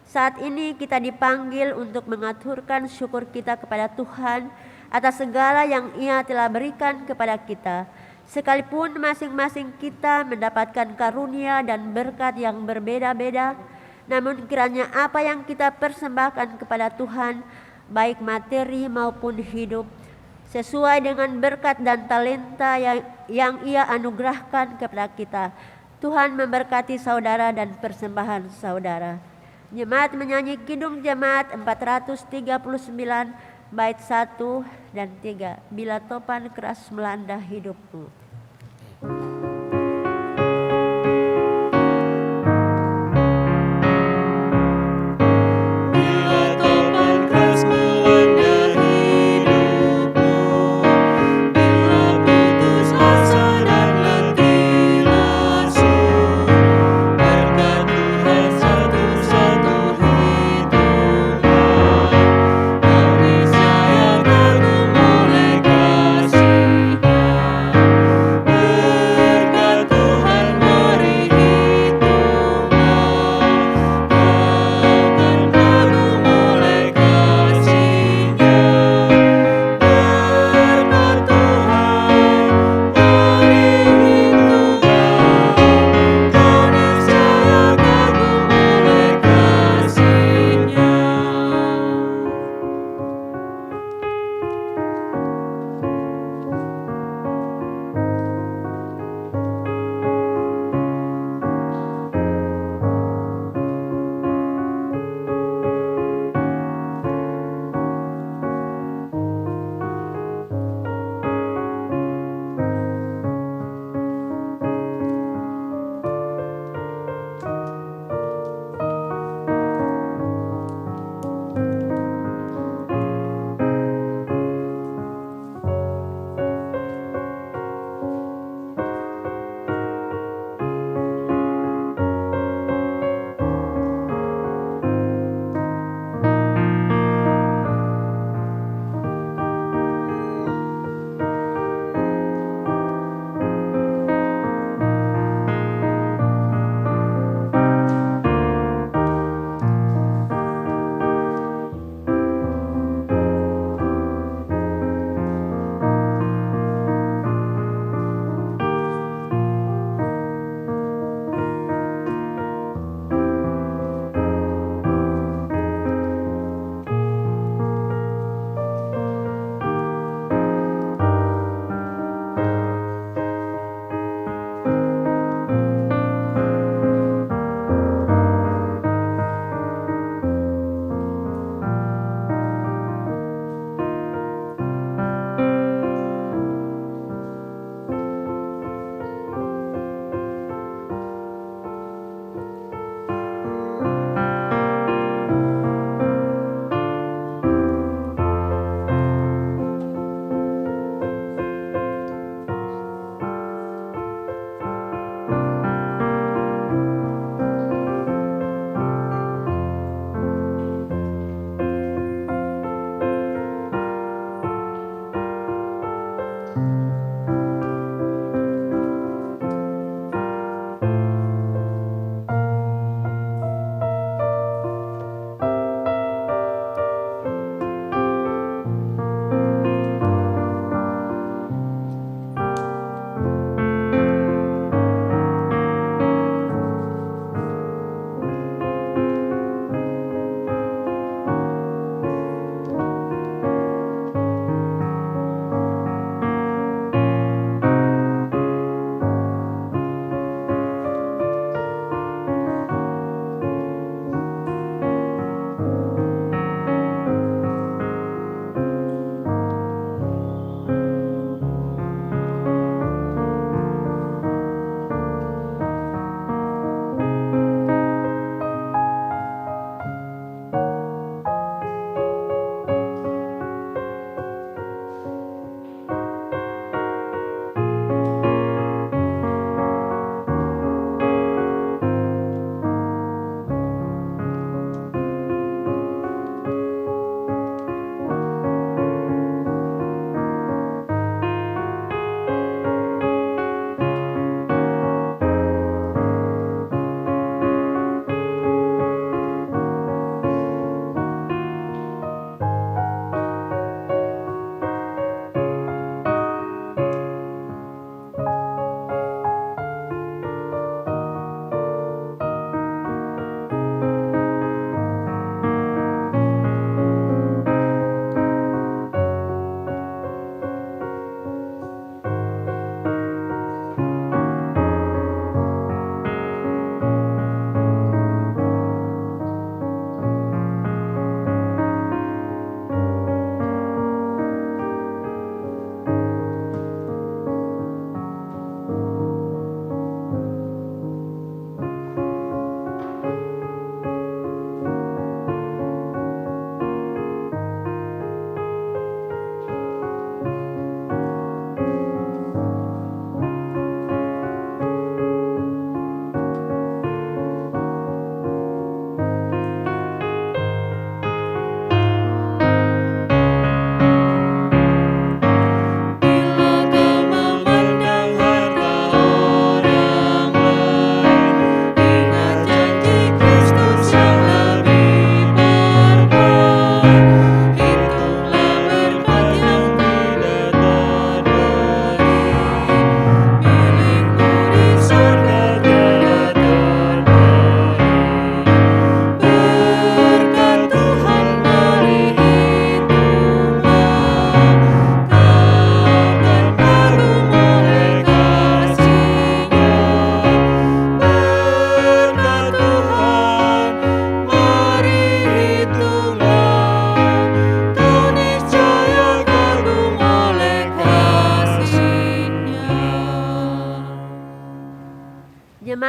Saat ini kita dipanggil untuk mengaturkan syukur kita kepada Tuhan atas segala yang Ia telah berikan kepada kita. Sekalipun masing-masing kita mendapatkan karunia dan berkat yang berbeda-beda, namun kiranya apa yang kita persembahkan kepada Tuhan, baik materi maupun hidup, sesuai dengan berkat dan talenta yang Ia anugerahkan kepada kita. Tuhan memberkati saudara dan persembahan saudara. Jemaat menyanyi Kidung Jemaat 439 bait 1 dan 3. Bila topan keras melanda hidupku. Bila topan keras melanda hidupmu, bila putus asa dan letih lesu, berkat Tuhan satu-satu hitungan, kau disayangkan oleh kasih-Nya.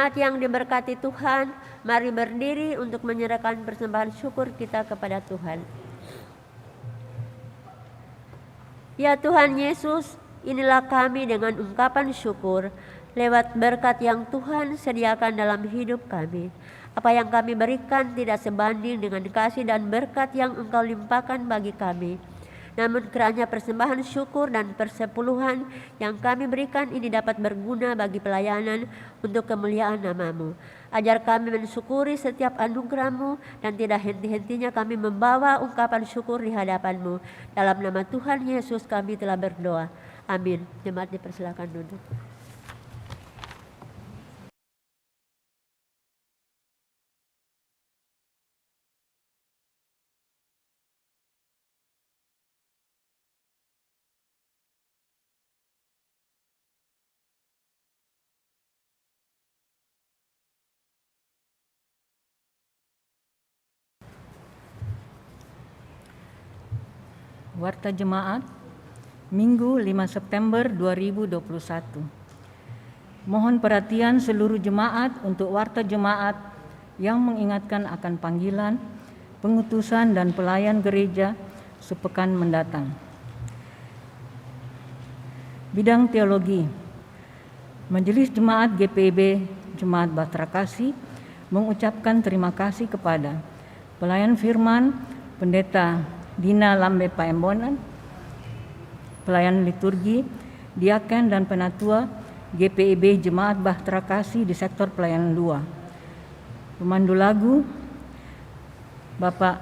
Jemaat yang diberkati Tuhan, mari berdiri untuk menyerahkan persembahan syukur kita kepada Tuhan. Ya Tuhan Yesus, inilah kami dengan ungkapan syukur lewat berkat yang Tuhan sediakan dalam hidup kami. Apa yang kami berikan tidak sebanding dengan kasih dan berkat yang Engkau limpahkan bagi kami. Namun kiranya persembahan syukur dan persepuluhan yang kami berikan ini dapat berguna bagi pelayanan untuk kemuliaan nama-Mu. Ajar kami mensyukuri setiap anugerah-Mu dan tidak henti-hentinya kami membawa ungkapan syukur di hadapan-Mu. Dalam nama Tuhan Yesus kami telah berdoa. Amin. Jemaat dipersilakan duduk. Warta Jemaat, Minggu 5 September 2021. Mohon perhatian seluruh jemaat untuk Warta Jemaat yang mengingatkan akan panggilan, pengutusan dan pelayan gereja sepekan mendatang. Bidang Teologi, Majelis Jemaat GPIB Jemaat Bahtera Kasih mengucapkan terima kasih kepada pelayan firman Pendeta Dina Lambe Paembonan, pelayan liturgi, diaken dan penatua GPIB Jemaat Bahtera Kasih di sektor pelayanan 2. Pemandu lagu Bapak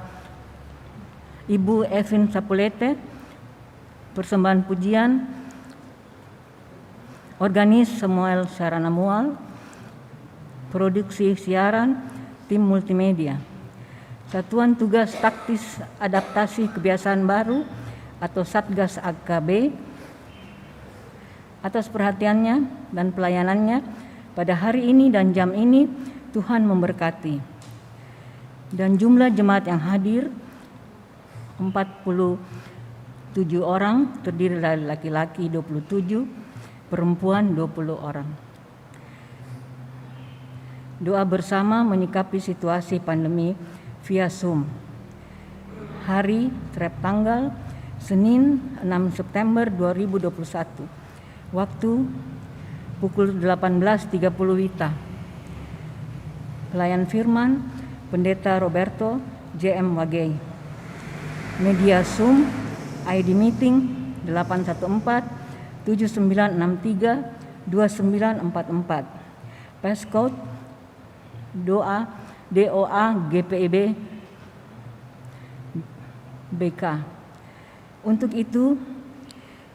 Ibu Evin Sapulete, persembahan pujian organis Samuel Saranamual, produksi siaran tim multimedia. Satuan Tugas Taktis Adaptasi Kebiasaan Baru atau Satgas AKB atas perhatiannya dan pelayanannya pada hari ini dan jam ini. Tuhan memberkati. Dan jumlah jemaat yang hadir 47 orang, terdiri dari laki-laki 27, perempuan 20 orang. Doa bersama menyikapi situasi pandemi via Zoom. Hari, tanggal, Senin 6 September 2021. Waktu pukul 18.30 WITA. Pelayan firman Pendeta Roberto JM Wagei. Media Zoom ID meeting 814 7963 2944. Passcode DOA GPIB BK. Untuk itu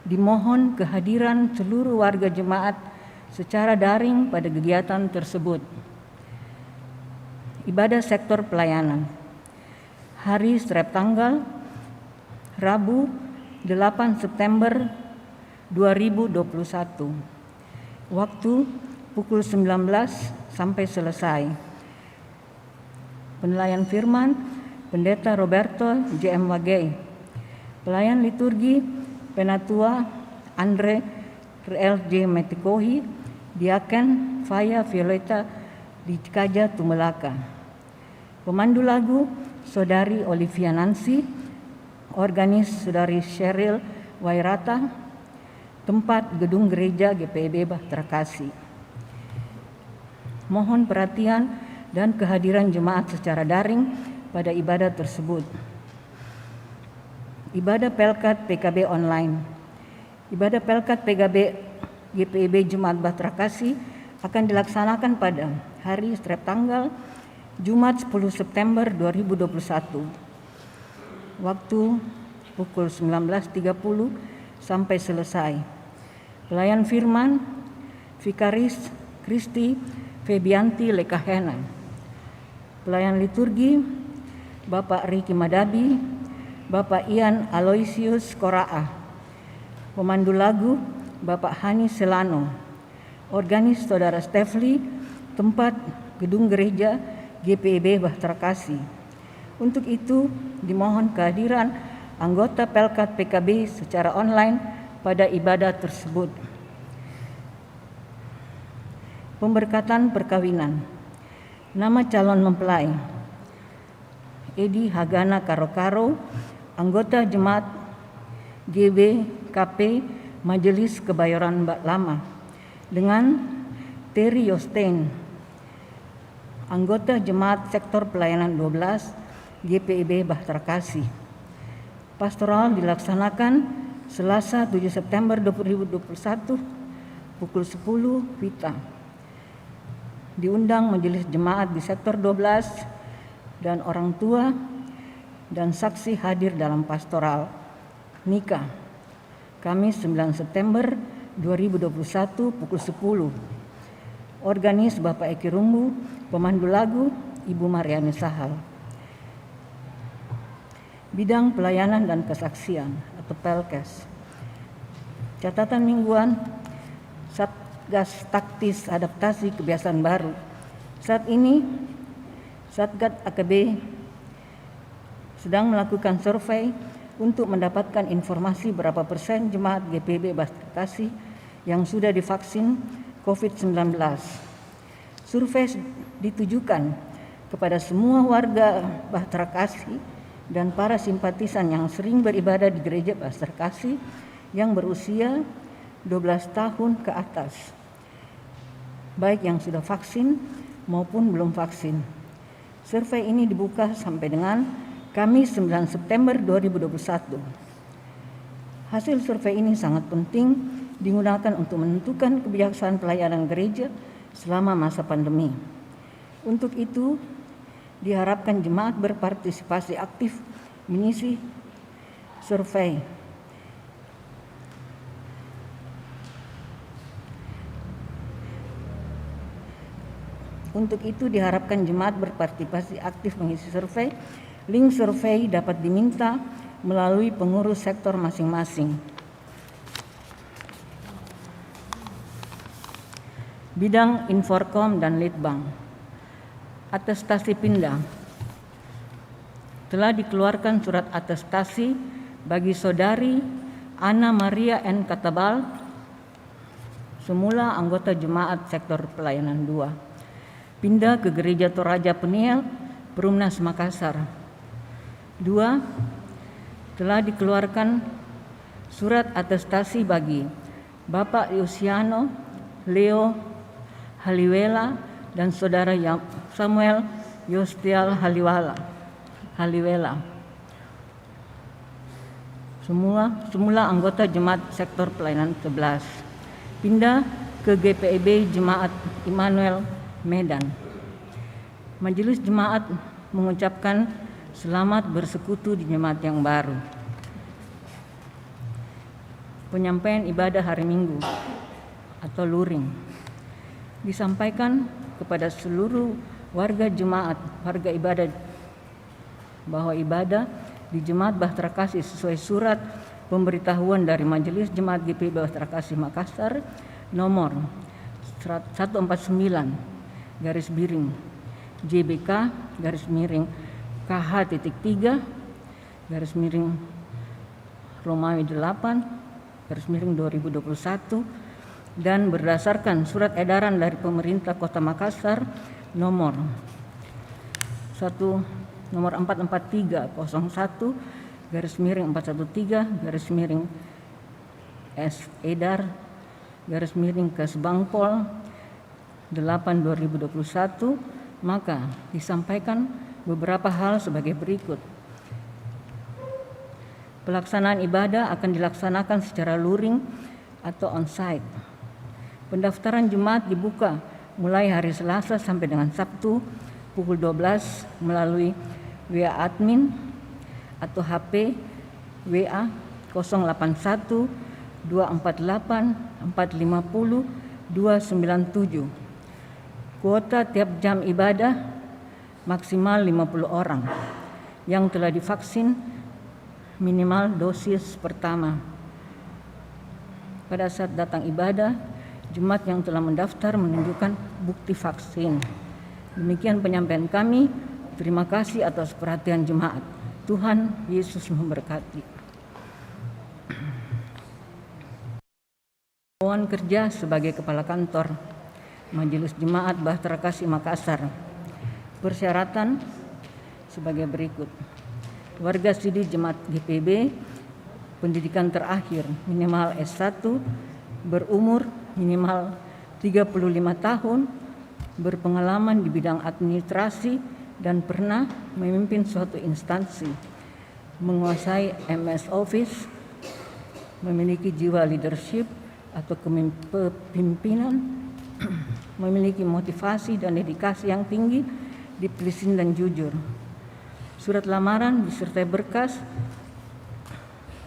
dimohon kehadiran seluruh warga jemaat secara daring pada kegiatan tersebut. Ibadah sektor pelayanan. Hari tanggal Rabu 8 September 2021. Waktu pukul 19 sampai selesai. Penelayan firman Pendeta Roberto JM Wagei. Pelayan liturgi Penatua Andre RLJ Metikohi, Diaken Faya Violeta di Kaja Tumelaka. Pemandu lagu Saudari Olivia Nancy, organis Saudari Cheryl Wairata, tempat gedung gereja GPIB Bahtera Kasih. Mohon perhatian dan kehadiran jemaat secara daring pada ibadah tersebut. Ibadah Pelkat PKB online. Ibadah Pelkat PKB GPIB Jemaat Bahtera Kasih akan dilaksanakan pada hari tanggal Jumat 10 September 2021. Waktu pukul 19.30 sampai selesai. Pelayan firman Vikaris Kristi Febianti Lekahena. Pelayan liturgi Bapak Riki Madabi, Bapak Ian Aloysius Koraa. Pemandu lagu Bapak Hani Selano. Organis Saudara Stefli, tempat gedung gereja GPIB Bahtera Kasih. Untuk itu dimohon kehadiran anggota Pelkat PKB secara online pada ibadah tersebut. Pemberkatan perkawinan. Nama calon mempelai: Edi Hagana Karo-Karo, anggota Jemaat GBKP Majelis Kebayoran Lama, dengan Terry Yostein, anggota Jemaat Sektor Pelayanan 12 GPIB Bahtera Kasih. Pastoral dilaksanakan Selasa 7 September 2021 pukul 10 WITA. Diundang majelis jemaat di sektor 12 dan orang tua dan saksi hadir dalam pastoral nikah Kamis 9 September 2021 pukul 10. Organis Bapak Eki Rumbu, pemandu lagu Ibu Mariani Sahal. Bidang pelayanan dan kesaksian atau Pelkes. Catatan mingguan Satgas Taktis Adaptasi Kebiasaan Baru. Saat ini Satgas AKB sedang melakukan survei untuk mendapatkan informasi berapa persen jemaat GPIB Bahtera Kasih yang sudah divaksin COVID-19. Survei ditujukan kepada semua warga Bahtera Kasih dan para simpatisan yang sering beribadah di gereja Bahtera Kasih yang berusia 12 tahun ke atas, baik yang sudah vaksin maupun belum vaksin. Survei ini dibuka sampai dengan Kamis 9 September 2021. Hasil survei ini sangat penting digunakan untuk menentukan kebijaksanaan pelayanan gereja selama masa pandemi. Untuk itu, diharapkan jemaat berpartisipasi aktif mengisi survei. Untuk itu diharapkan jemaat berpartisipasi aktif mengisi survei. Link survei dapat diminta melalui pengurus sektor masing-masing. Bidang Inforkom dan Litbang. Atestasi pindah. Telah dikeluarkan surat atestasi bagi saudari Ana Maria N. Katabal, semula anggota jemaat sektor pelayanan 2, pindah ke Gereja Toraja Peniel, Perumnas Makassar. 2. Telah dikeluarkan surat atestasi bagi Bapak Yusiano Leo Haliwela dan Saudara Samuel Yostial Haliwela, semula anggota Jemaat Sektor Pelayanan 11, pindah ke GPIB Jemaat Immanuel Medan. Majelis Jemaat mengucapkan selamat bersekutu di jemaat yang baru. Penyampaian ibadah hari Minggu atau luring disampaikan kepada seluruh warga jemaat, warga ibadah, bahwa ibadah di Jemaat Bahtera Kasih sesuai surat pemberitahuan dari Majelis Jemaat GPIB Bahtera Kasih Makassar nomor 149 JBK KH.3 Romawi 8 2021 dan berdasarkan surat edaran dari pemerintah Kota Makassar nomor 44301/413 S Edar Kesbangpol 8/2021, maka disampaikan beberapa hal sebagai berikut. Pelaksanaan ibadah akan dilaksanakan secara luring atau on-site. Pendaftaran jemaat dibuka mulai hari Selasa sampai dengan Sabtu pukul 12 melalui WA admin atau HP WA 081 248 450 297. Kuota tiap jam ibadah maksimal 50 orang yang telah divaksin minimal dosis pertama. Pada saat datang ibadah, jemaat yang telah mendaftar menunjukkan bukti vaksin. Demikian penyampaian kami. Terima kasih atas perhatian jemaat. Tuhan Yesus memberkati. Himbawan kerja sebagai kepala kantor. Majelis Jemaat Bahtera Kasih Makassar. Persyaratan sebagai berikut. Warga Sidi Jemaat GPB, pendidikan terakhir minimal S1, berumur minimal 35 tahun, berpengalaman di bidang administrasi dan pernah memimpin suatu instansi, menguasai MS Office, memiliki jiwa leadership atau kepemimpinan, memiliki motivasi dan dedikasi yang tinggi, disiplin dan jujur. Surat lamaran disertai berkas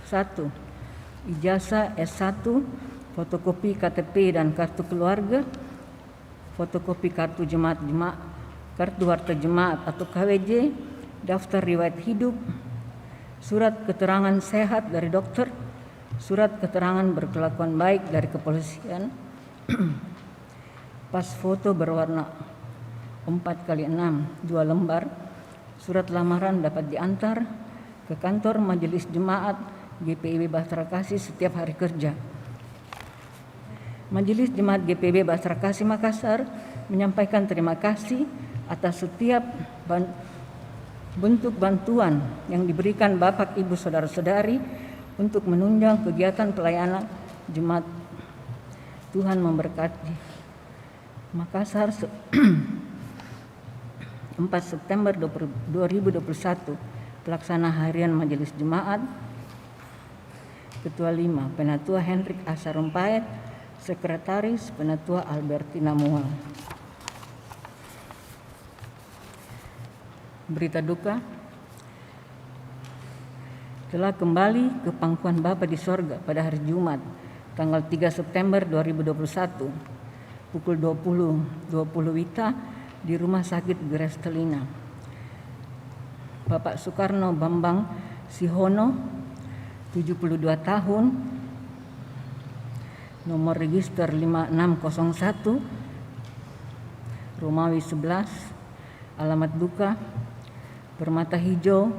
1. Ijazah S1, fotokopi KTP dan kartu keluarga, fotokopi kartu kartu harta jemaat atau KWJ, daftar riwayat hidup, surat keterangan sehat dari dokter, surat keterangan berkelakuan baik dari kepolisian, pas foto berwarna 4x6 2 lembar. Surat lamaran dapat diantar ke kantor Majelis Jemaat GPIB Bahtera Kasih setiap hari kerja. Majelis Jemaat GPIB Bahtera Kasih Makassar menyampaikan terima kasih atas setiap bentuk bantuan yang diberikan Bapak, Ibu, Saudara-saudari untuk menunjang kegiatan pelayanan jemaat. Tuhan memberkati. Makassar 4 September 2021, Pelaksana Harian Majelis Jemaat. Ketua 5, Penatua Hendrik Asarumpait. Sekretaris, Penatua Albertina Mual. Berita duka, telah kembali ke pangkuan Bapa di sorga pada hari Jumat, tanggal 3 September 2021, pukul 20.20 WITA di Rumah Sakit Grestelina. Bapak Soekarno Bambang Sihono, 72 tahun, nomor register 5601, Romawi 11, alamat duka, Permata Hijau,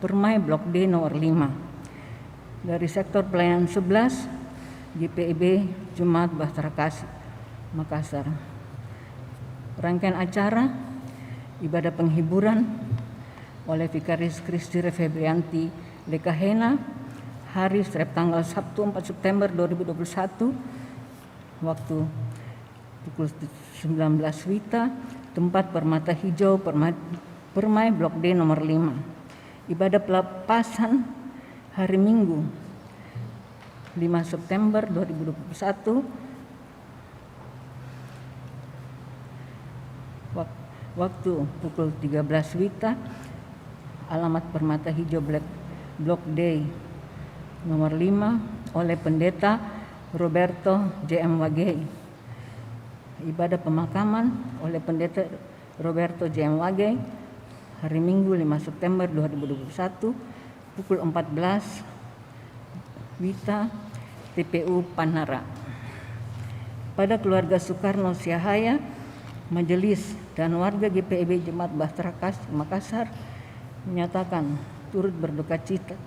Permai Blok D nomor 5, dari sektor pelayanan 11, GPIB Jemaat Bahtera Kasih Makassar. Rangkaian acara ibadah penghiburan oleh Vikaris Kristi Febrianti Lekahena, hari tanggal Sabtu 4 September 2021, waktu pukul 19 WITA, tempat Permata Hijau, Permai Blok D nomor 5. Ibadah pelepasan hari Minggu 5 September 2021, waktu pukul 13 WITA, alamat Permata Hijau Blok D nomor 5 oleh Pendeta Roberto JM Wagei. Ibadah pemakaman oleh Pendeta Roberto JM Wagei hari Minggu 5 September 2021, pukul 14 WITA, TPU Panara. Pada keluarga Soekarno Siahaya, majelis dan warga GPIB Jemaat Bahtera Kasih Makassar menyatakan turut berduka cita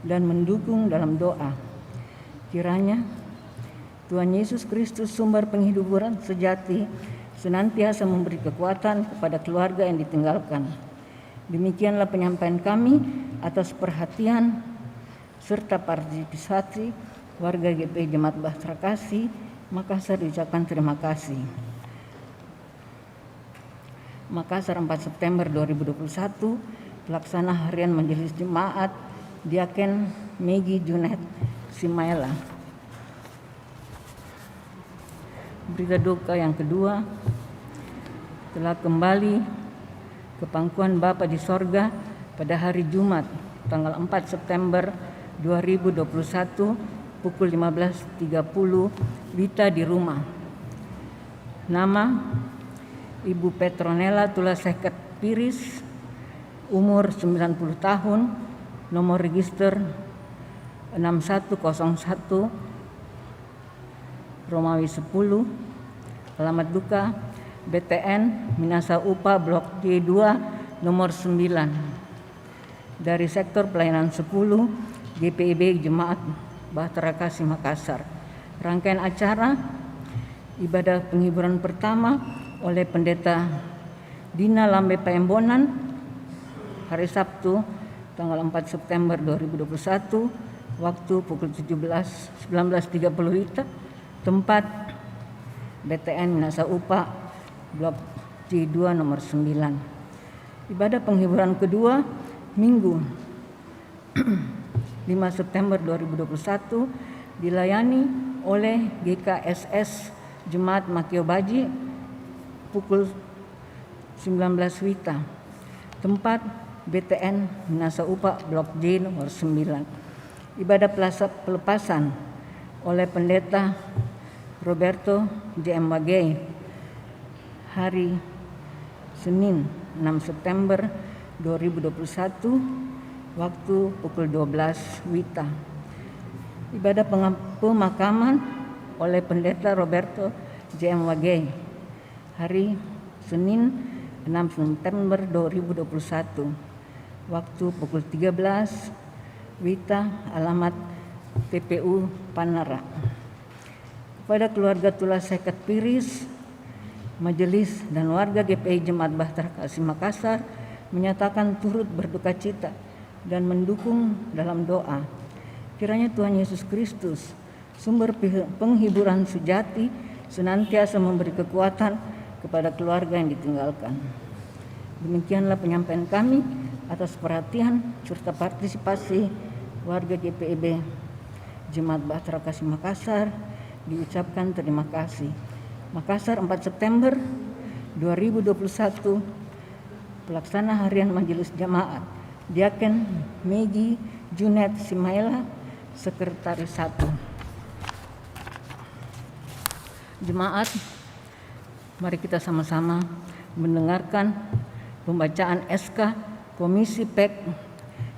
dan mendukung dalam doa. Kiranya Tuhan Yesus Kristus, sumber penghidupan sejati, senantiasa memberi kekuatan kepada keluarga yang ditinggalkan. Demikianlah penyampaian kami atas perhatian serta partisipasi warga GPIB Jemaat Bahtera Kasih Makassar, diucapkan terima kasih. Makassar 4 September 2021, Pelaksana Harian Majelis Jemaat Diaken Megi Junet Simaela. Berita duka yang kedua, telah kembali ke pangkuan Bapa di sorga pada hari Jumat tanggal 4 September 2021, pukul 15.30 WITA di rumah. Nama Ibu Petronella Tulaseket Piris, umur 90 tahun, nomor register 6101 Romawi 10, alamat duka BTN Minasa Upa Blok D2 nomor 9, dari sektor pelayanan 10 GPIB Jemaat Bahtera Kasih Makassar. Rangkaian acara Ibadah penghiburan pertama oleh Pendeta Dina Lambe Paembonan hari Sabtu tanggal 4 September 2021, waktu pukul 19.30 WITA, tempat BTN Minasa Upa, Blok G2 nomor 9. Ibadah penghiburan kedua Minggu 5 September 2021 dilayani oleh GKSS Jemaat Makio Baji pukul 19 WITA, tempat BTN Minasa Upa Blok J nomor 9. Ibadah pelepasan oleh Pendeta Roberto JM Wagei hari Senin 6 September 2021, waktu pukul 12 WITA. Ibadah pemakaman oleh Pendeta Roberto JM Wagei hari Senin 6 September 2021, waktu pukul 13 WITA, alamat TPU Panara. Kepada keluarga Tulas Seket Piris, majelis dan warga GPI Jemaat Bahtera Kasih Makassar menyatakan turut berduka cita dan mendukung dalam doa. Kiranya Tuhan Yesus Kristus, sumber penghiburan sejati, senantiasa memberi kekuatan kepada keluarga yang ditinggalkan. Demikianlah penyampaian kami. Atas perhatian serta partisipasi warga GPIB Jemaat Bahtera Kasih Makassar diucapkan terima kasih. Makassar, 4 September 2021, Pelaksana Harian Majelis Jemaat Diaken Megi Junet Simaila, Sekretaris 1. Jemaat, mari kita sama-sama mendengarkan pembacaan SK Komisi PEK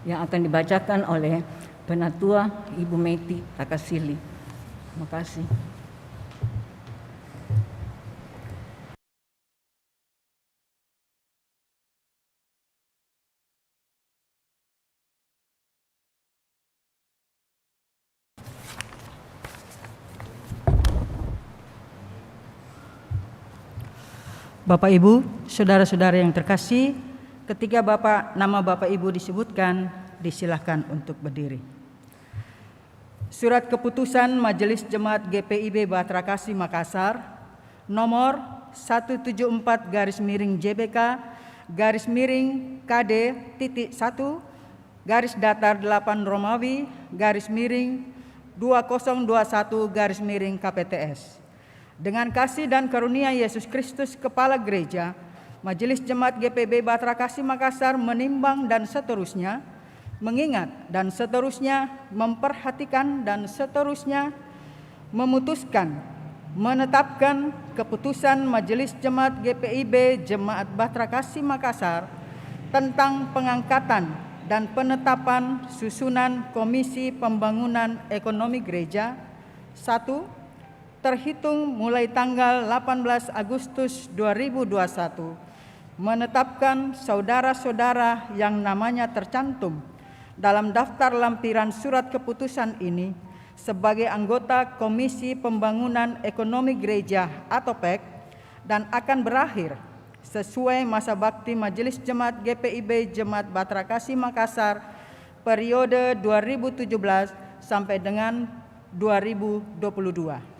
yang akan dibacakan oleh Penatua Ibu Meti Takasili. Terima kasih. Bapak Ibu, saudara-saudara yang terkasih, ketika nama Bapak Ibu disebutkan, disilahkan untuk berdiri. Surat Keputusan Majelis Jemaat GPIB Bahtera Kasih Makassar nomor 174-KD-KD-1 Romawi-2021-KPTS. Dengan kasih dan karunia Yesus Kristus Kepala Gereja, Majelis Jemaat GPIB Bahtera Kasih Makassar menimbang dan seterusnya, mengingat dan seterusnya, memperhatikan dan seterusnya, memutuskan, menetapkan keputusan Majelis Jemaat GPIB Jemaat Bahtera Kasih Makassar tentang pengangkatan dan penetapan susunan Komisi Pembangunan Ekonomi Gereja 1. Terhitung mulai tanggal 18 Agustus 2021, menetapkan saudara-saudara yang namanya tercantum dalam daftar lampiran surat keputusan ini sebagai anggota Komisi Pembangunan Ekonomi Gereja atau PEK dan akan berakhir sesuai masa bakti Majelis Jemaat GPIB Jemaat Bahtera Kasih Makassar periode 2017 sampai dengan 2022.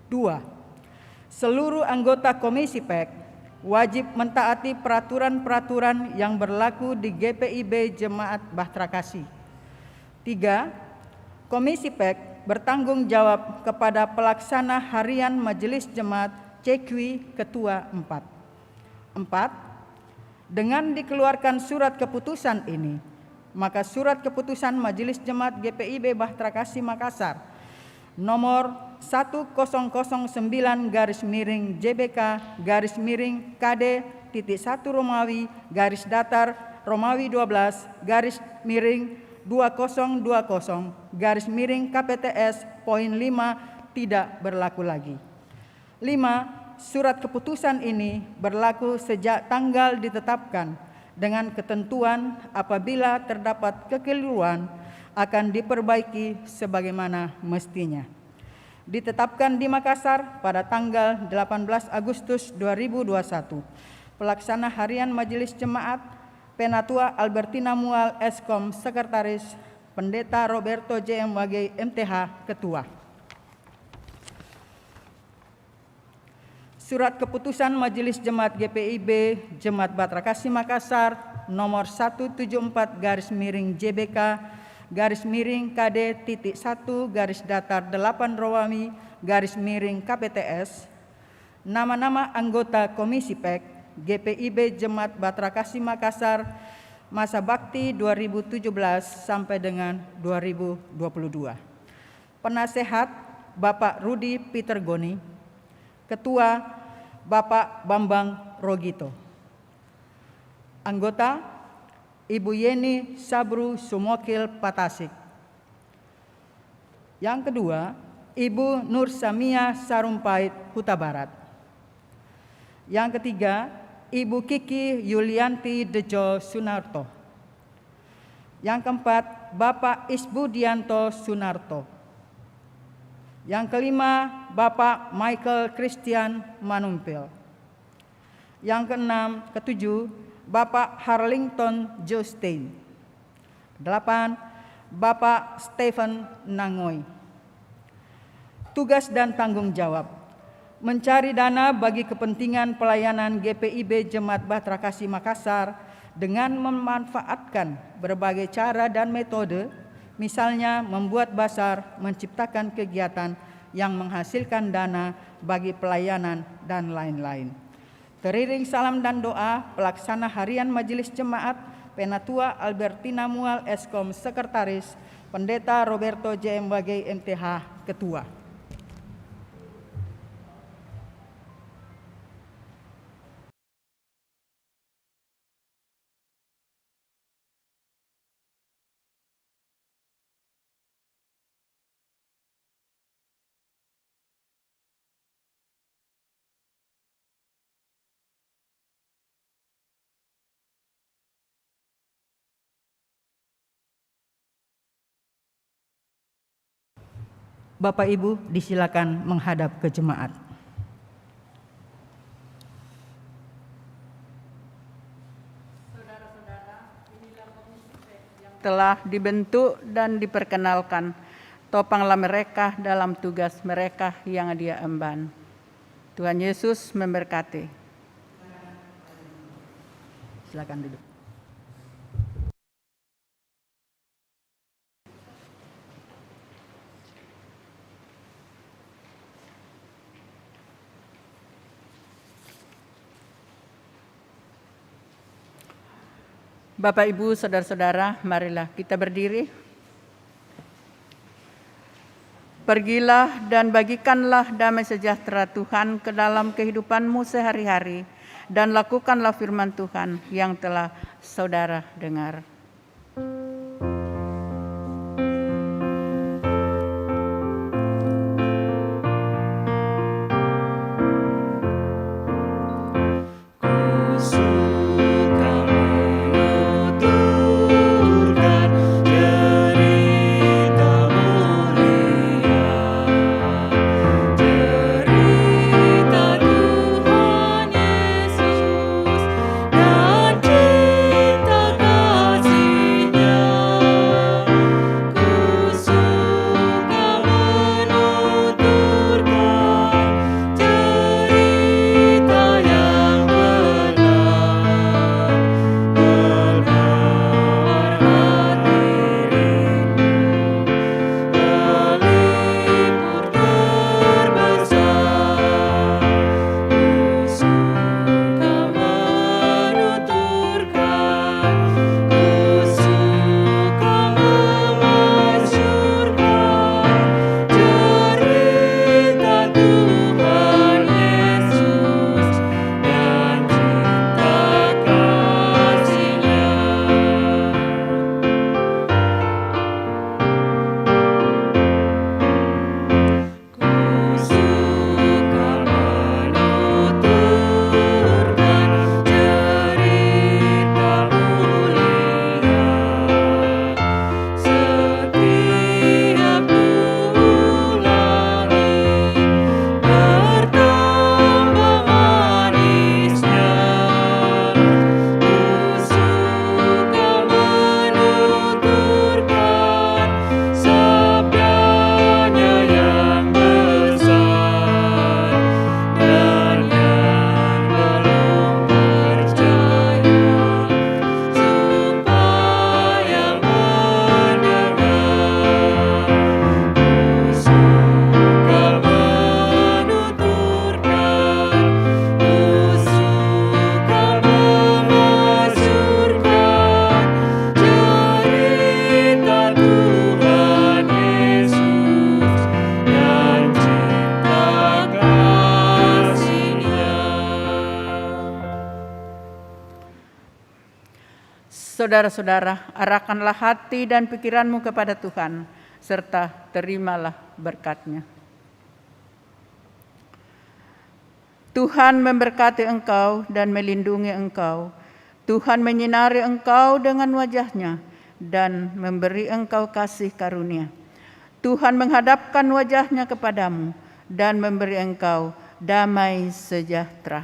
2. Seluruh anggota Komisi PEK wajib mentaati peraturan-peraturan yang berlaku di GPIB Jemaat Bahtera Kasih. 3. Komisi PEK bertanggung jawab kepada pelaksana harian Majelis Jemaat CEKWI Ketua 4. 4. Dengan dikeluarkan surat keputusan ini, maka surat keputusan Majelis Jemaat GPIB Bahtera Kasih Makassar nomor 1090-JBK-KD-1 Romawi-12-Romawi-2020-KPTS poin 5 tidak berlaku lagi. 5. Surat keputusan ini berlaku sejak tanggal ditetapkan dengan ketentuan apabila terdapat kekeliruan akan diperbaiki sebagaimana mestinya. ditetapkan di Makassar pada tanggal 18 Agustus 2021. Pelaksana Harian Majelis Jemaat, Penatua Albertina Mual Eskom, Sekretaris, Pendeta Roberto JMWG MTH, Ketua. Surat Keputusan Majelis Jemaat GPIB Jemaat Batrakasi Makassar nomor 174-JBK-KD-1-8-KPTS, nama-nama anggota Komisi PEK GPIB Jemaat Batrakasi Makassar masa bakti 2017 sampai dengan 2022. Penasehat Bapak Rudi Peter Goni, Ketua Bapak Bambang Rogito. Anggota Ibu Yeni Sabru Sumokil Patasik. Yang kedua, Ibu Nur Samia Sarumpait Huta Barat. Yang ketiga, Ibu Kiki Yulianti Dejo Sunarto. Yang keempat, Bapak Isbudianto Sunarto. Yang kelima, Bapak Michael Christian Manumpil. Yang keenam, ketujuh, Bapak Harlington Jostein. 8. Bapak Stephen Nangoy. Tugas dan tanggung jawab: mencari dana bagi kepentingan pelayanan GPIB Jemaat Batrakasi Makassar dengan memanfaatkan berbagai cara dan metode, misalnya membuat basar, menciptakan kegiatan yang menghasilkan dana bagi pelayanan, dan lain-lain. Teriring salam dan doa, Pelaksana Harian Majelis Jemaat, Penatua Albertina Mual Eskom, Sekretaris, Pendeta Roberto JMWG MTH, Ketua. Bapak Ibu disilakan menghadap ke jemaat. Telah dibentuk dan diperkenalkan, topanglah mereka dalam tugas mereka yang Dia emban. Tuhan Yesus memberkati. Silakan duduk. Bapak, Ibu, Saudara-saudara, marilah kita berdiri. Pergilah dan bagikanlah damai sejahtera Tuhan ke dalam kehidupanmu sehari-hari, dan lakukanlah firman Tuhan yang telah saudara dengar. Dan cinta kasih Saudara-saudara, arahkanlah hati dan pikiranmu kepada Tuhan, serta terimalah berkat-Nya. Tuhan memberkati engkau dan melindungi engkau. Tuhan menyinari engkau dengan wajah-Nya dan memberi engkau kasih karunia. Tuhan menghadapkan wajah-Nya kepadamu dan memberi engkau damai sejahtera.